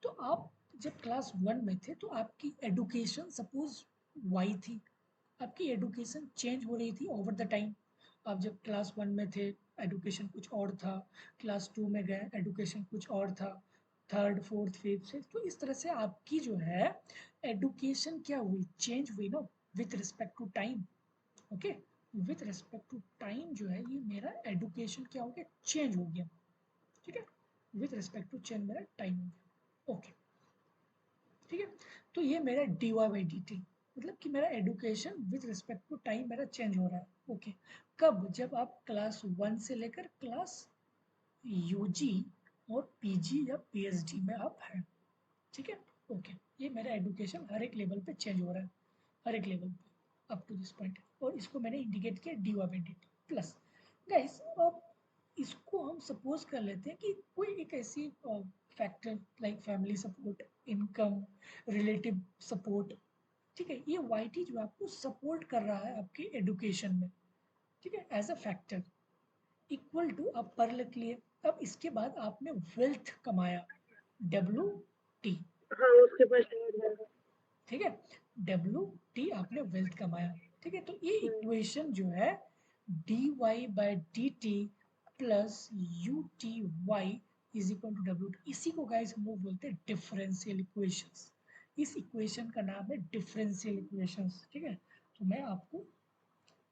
तो आप जब क्लास 1 में थे तो आपकी एडुकेशन सपोज वाई थी, आपकी एडुकेशन चेंज हो रही थी ओवर द टाइम। आप जब क्लास 1 में थे एडुकेशन कुछ और था, क्लास 2 में गए एडुकेशन कुछ और था, थर्ड फोर्थ फिफ्थ से तो इस तरह से आपकी जो है एडुकेशन क्या हुई चेंज हुई ना with respect to time. Okay with respect to time जो है ये मेरा एडुकेशन क्या हो गया चेंज हो गया। ठीक है विथ रिस्पेक्ट टू चेंज मेरा टाइम हो गया। ओके ठीक है तो ये मेरा d y by d t मतलब कि मेरा education with respect to time मेरा चेंज हो रहा है। ओके कब जब आप क्लास 1 से लेकर क्लास यूजी और पीजी या पीएचडी में आप हैं। ठीक है ओके ये मेरा एडुकेशन हर एक लेवल पे चेंज हो रहा है, हर एक लेवल पे। अप टू दिस पॉइंट, और इसको मैंने इंडिकेट किया dy by dt plus. Guys अब इसको हम सपोज कर लेते हैं कि कोई एक ऐसी factor like family support, income, relative support, ठीक है, ये YT जो आपको सपोर्ट कर रहा है आपके एडुकेशन में, ठीक है, as a factor, equal to आप पर लिख लिए। अब इसके बाद आपने वेल्थ कमाया WT, हाँ उसके पास ठीक है, WT आपने वेल्थ कमाया, ठीक है। तो ये इक्वेशन जो है dy by dt plus UTY is equal to WT, इसी को गाइस हम लोग बोलते हैं डिफरेंशियल इक्वेशंस। इस इक्वेशन का नाम है डिफरेंशियल इक्वेशंस, ठीक है। तो मैं आपको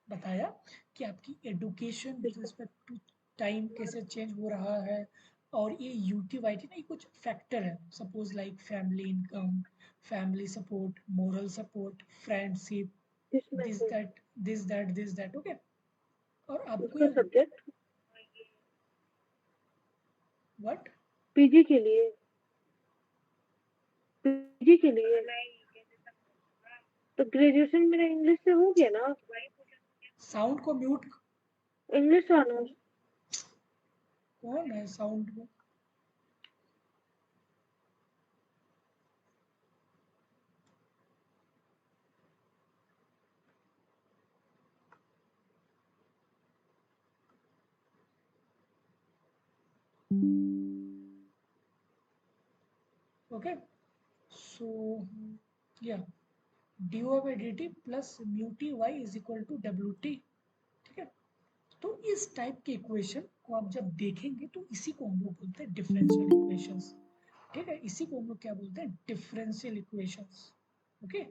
बताया कि आपकी education with respect to time कैसे चेंज हो रहा है, और ये UTYT ना ये कुछ फैक्टर है, suppose like family income, family support, moral support, friendship, this that, okay. और आपको उसका ये सब्जेक्ट व्हाट पीजी के लिए तो ग्रेजुएशन मेरा इंग्लिश से हो गया ना, साउंड को म्यूट, इंग्लिश ऑनर्स। कौन है साउंड को? ओके, सो या dy by dt plus mu t y is equal to WT, ठीक है। तो इस टाइप के इक्वेशन को आप जब देखेंगे तो इसी को हम लोग बोलते हैं डिफरेंशियल इक्वेशंस, ठीक है। इसी को हम लोग क्या बोलते हैं? Differential equations, okay.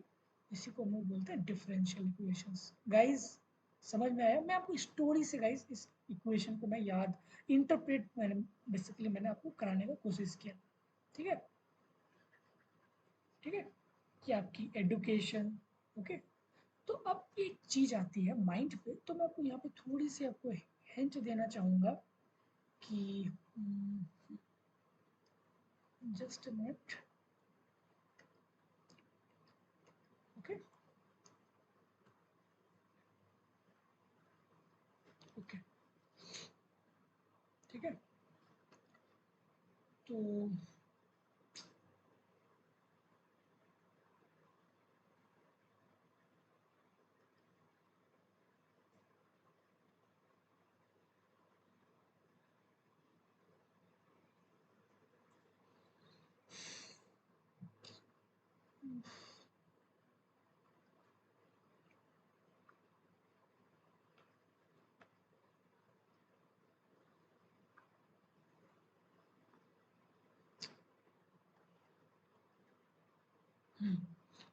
इसी को हम लोग बोलते हैं डिफरेंशियल इक्वेशंस। गाइस समझ में आया? मैं आपको स्टोरी से गाइस इस इक्वेशन को मैं याद इंटरप्रेट मैंने बेसिकली मैंने आपको कराने का कोशिश किया, ठीक है, ठीक है, कि आपकी एडुकेशन, ओके। तो अब एक चीज आती है माइंड पे, तो मैं आपको यहाँ पे थोड़ी सी आपको हिंट देना चाहूंगा कि just a minute, okay okay, ठीक है। तो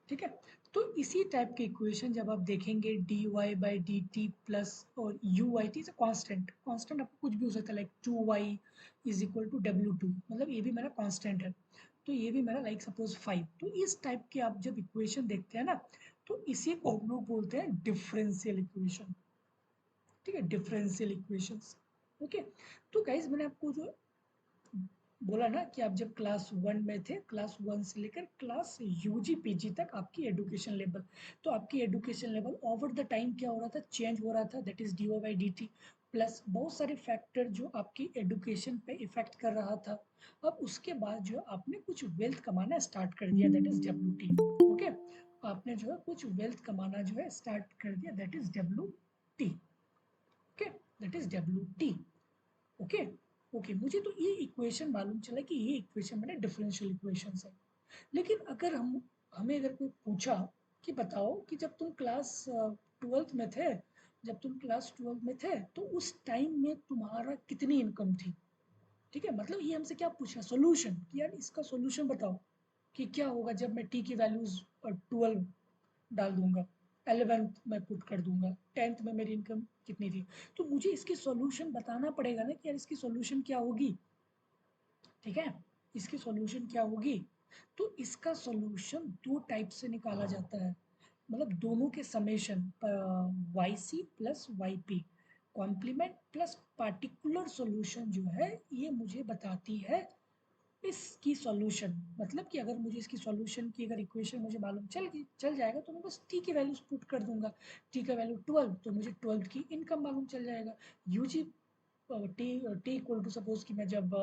ठीक है, तो इसी टाइप के इक्वेशन जब आप देखेंगे dy बाई dt प्लस और UYT से कांस्टेंट, कांस्टेंट आपको कुछ भी हो सकता है like 2y is equal to W2, मतलब ये भी मेरा कांस्टेंट है, तो ये भी मेरा लाइक सपोज 5। तो इस टाइप के आप जब इक्वेशन देखते हैं ना, तो इसी को हम लोग बोलते हैं डिफरेंशियल इक्वेशन, ठीक है, डिफरेंशियल इक्वेशंस, ओके। तो गाइज मैंने आपको जो बोला ना कि आप जब क्लास 1 में थे, क्लास 1 से लेकर क्लास UG PG तक आपकी एडुकेशन लेवल, तो आपकी education level over the time क्या हो रहा था? चेंज हो रहा था, that is dy by dt plus बहुत सारे फैक्टर जो आपकी एडुकेशन पे इफेक्ट कर रहा था। अब उसके बाद जो आपने कुछ वेल्थ कमाना स्टार्ट कर दिया, दैट इज WT, ओके। आपने जो है कुछ वेल्थ कमाना जो है स्टार्ट कर दिया, that is WT, okay, that is WT, okay okay. मुझे तो ये इक्वेशन मालूम चला कि ये इक्वेशन मैंने डिफरेंशियल इक्वेशंस है। लेकिन अगर हमें अगर कोई पूछा कि बताओ कि जब तुम क्लास 12th में थे, जब तुम क्लास 12 में थे तो उस टाइम में तुम्हारा कितनी इनकम थी, ठीक है, मतलब ये हमसे क्या पूछा? सोल्यूशन, कि यार इसका सोल्यूशन बताओ कि क्या होगा जब मैं टी की वैल्यूज 12 डाल दूंगा, 11th में पुट कर दूंगा, 10th में मेरी इनकम कितनी थी। तो मुझे इसकी सॉल्यूशन बताना पड़ेगा ना कि यार इसकी सॉल्यूशन क्या होगी, ठीक है, इसकी सॉल्यूशन क्या होगी। तो इसका सॉल्यूशन दो टाइप से निकाला जाता है, मतलब दोनों के summation YC plus YP, complement plus particular solution जो है ये मुझे बताती है इसकी सॉल्यूशन, मतलब कि अगर मुझे इसकी सॉल्यूशन की अगर इक्वेशन मुझे मालूम चल जाएगा तो मैं बस टी की वैल्यूज पुट कर दूंगा। टी का वैल्यू 12, तो मुझे 12 की इनकम मालूम चल जाएगा। UG t equal to suppose कि मैं जब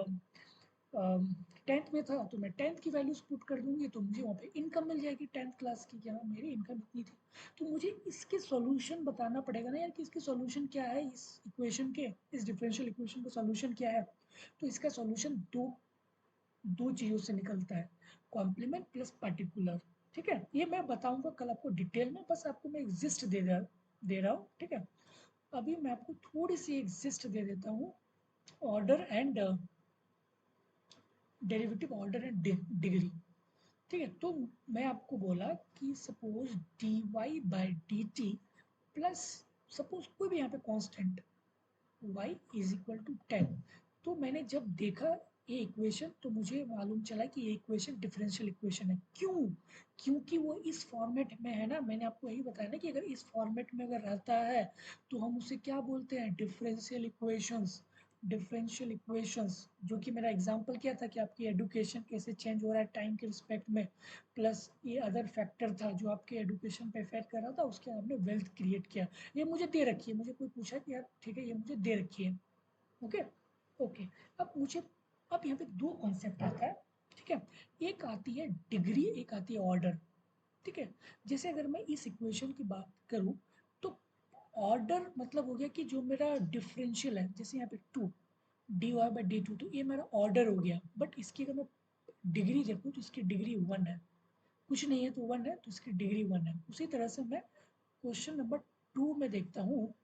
10th में था तो मैं 10th की वैल्यूज पुट कर दूंगी तो मुझे वहाँ पे इनकम मिल जाएगी 10th क्लास की, क्या मेरी इनकम इतनी थी। तो मुझे इसके सॉल्यूशन बताना पड़ेगा ना यार कि इसके सॉल्यूशन क्या है, इस इक्वेशन के, इस डिफरेंशियल इक्वेशन का सॉल्यूशन क्या है। तो इसका सॉल्यूशन दो चीज़ों से निकलता है, कॉम्प्लीमेंट प्लस पार्टिकुलर। ठीक है, ये मैं बताऊंगा कल आपको डिटेल में, बस आपको मैं एग्जिस्ट दे रहा हूँ। ठीक है, अभी मैं आपको थोड़ी सी एग्जिस्ट दे देता हूँ, order and derivative order and degree. ठीक है, तो मैं आपको बोला कि suppose d y by d t plus suppose कोई भी यहाँ पे constant y is equal to 10। तो मैंने जब देखा ये इक्वेशन तो मुझे मालूम चला कि ये इक्वेशन डिफरेंशियल इक्वेशन है। क्यों? क्योंकि वो इस फॉर्मेट में है ना, मैंने आपको यही बताया ना कि अगर इस फॉर्मेट में अगर रहता है तो हम उसे क्या बोलते हैं, डिफरेंशियल इक्वेशंस। डिफरेंशियल इक्वेशंस, जो कि मेरा एग्जांपल क्या था कि आपकी एडुकेशन कैसे चेंज हो रहा है टाइम के रिस्पेक्ट में, प्लस ये अदर फैक्टर था जो आपके एडुकेशन पे इफेक्ट कर रहा था, उसके बाद हमने वेल्थ क्रिएट किया। ये मुझे दे रखी है, मुझे कोई पूछा कि यार ठीक है ये मुझे दे रखी है, ओके ओके। अब यहाँ पे दो कॉन्सेप्ट आता है। ठीक है, एक आती है डिग्री, एक आती है ऑर्डर। ठीक है, जैसे अगर मैं इस इक्वेशन की बात करूँ तो ऑर्डर मतलब हो गया कि जो मेरा डिफरेंशियल है, जैसे यहाँ पे 2 d y by d two, तो ये मेरा ऑर्डर हो गया। बट इसकी अगर मैं डिग्री देखूँ तो इसकी डिग्री 1 है, कुछ नहीं है तो 1 है, तो इसकी डिग्री 1 है। उसी तरह से मैं क्वेश्चन नंबर 2 में देखता हूँ,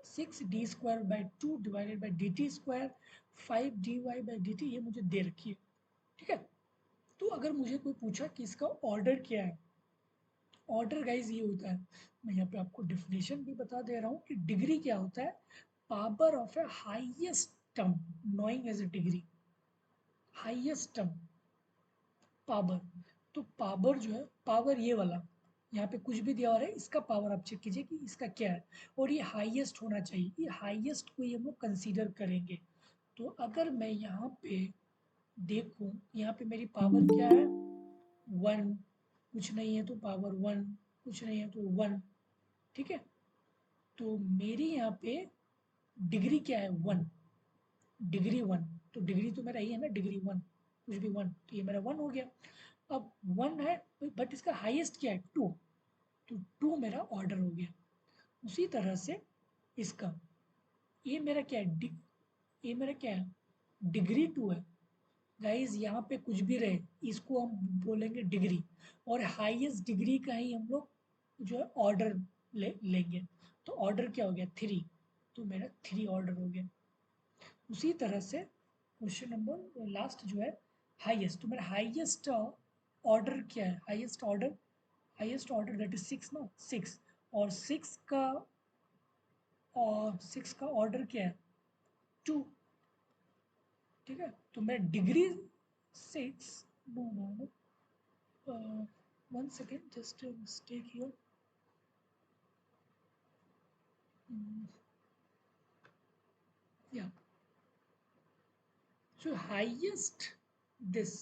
6d square by 2 divided by d T square 5dy by d T, ये मुझे दे रखी है। ठीक है, तो अगर मुझे कोई पूछा कि इसका ऑर्डर क्या है, ऑर्डर गाइज ये होता है, मैं यहाँ पे आपको डिफिनेशन भी बता दे रहा हूँ कि डिग्री क्या होता है, power of a highest term knowing as a degree. Highest term power, तो पावर जो है, पावर ये वाला यहाँ पे कुछ भी दिया हुआ है, इसका पावर आप चेक कीजिए कि इसका क्या है, और ये हाईएस्ट होना चाहिए, ये हाईएस्ट को ये हम लोग कंसीडर करेंगे। तो अगर मैं यहाँ पे देखूँ, यहाँ पे मेरी पावर क्या है 1, कुछ नहीं है तो पावर 1, कुछ नहीं है तो 1। ठीक है, तो मेरी यहाँ पे डिग्री क्या है 1, डिग्री 1, तो डिग्री तो मेरा ये है ना डिग्री 1, कुछ भी 1, तो ये मेरा 1 हो गया। अब 1 है बट इसका हाईएस्ट क्या है 2, तो 2 मेरा ऑर्डर हो गया। उसी तरह से इसका ये मेरा क्या है, ये मेरा क्या है डिग्री 2 है। गाइज यहाँ पे कुछ भी रहे इसको हम बोलेंगे डिग्री, और हाईएस्ट डिग्री का ही हम लोग जो है ऑर्डर लेंगे। तो ऑर्डर क्या हो गया 3, तो मेरा 3 ऑर्डर हो गया। उसी तरह से क्वेश्चन नंबर लास्ट जो है हाईएस्ट, तो मेरा हाईएस्ट ऑर्डर क्या है, हाईएस्ट ऑर्डर दैट इज 6 ना, 6, और 6 का ऑर्डर क्या है 2। ठीक है, तो मैं degree 6, no no no, 1 second, just mistake here, या so highest this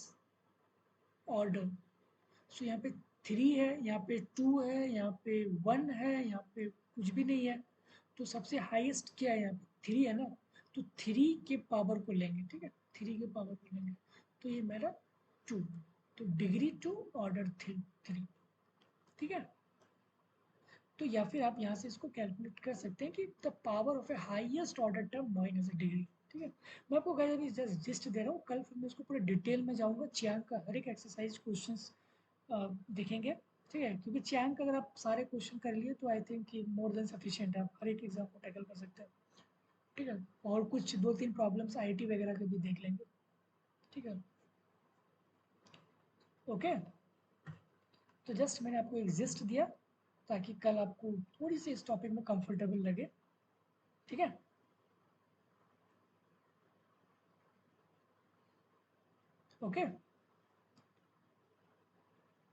order, so यहाँ पे 3 है, यहाँ पे 2 है, यहाँ पे 1 है, यहाँ पे कुछ भी नहीं है, तो सबसे हाईएस्ट क्या है यहाँ पे 3 है ना, तो 3 के पावर को लेंगे। ठीक है, 3 के पावर को लेंगे, तो ये मेरा 2, तो डिग्री 2 ऑर्डर 3। ठीक है, तो या फिर आप यहाँ से इसको कैलकुलेट कर सकते हैं कि the power of a highest order term known as a degree. ठीक है, मैं आपको कह अभी जस्ट जिस्ट दे रहा हूँ, कल फिर मैं इसको पूरे डिटेल में जाऊँगा, चियांग का हर एक एक्सरसाइज क्वेश्चंस देखेंगे। ठीक है, क्योंकि चियांग का अगर आप सारे क्वेश्चन कर लिए तो आई थिंक कि मोर देन सफिशिएंट है, आप हर एक एग्जाम को टैकल कर सकते हैं। ठीक है, और कुछ 2-3 प्रॉब्लम्स आईटी वगैरह के भी देख लेंगे। ठीक है, ओके, तो जस्ट मैंने आपको एग्जिस्ट दिया ताकि कल आपको थोड़ी सी इस टॉपिक में कंफर्टेबल लगे। ठीक है, ओके।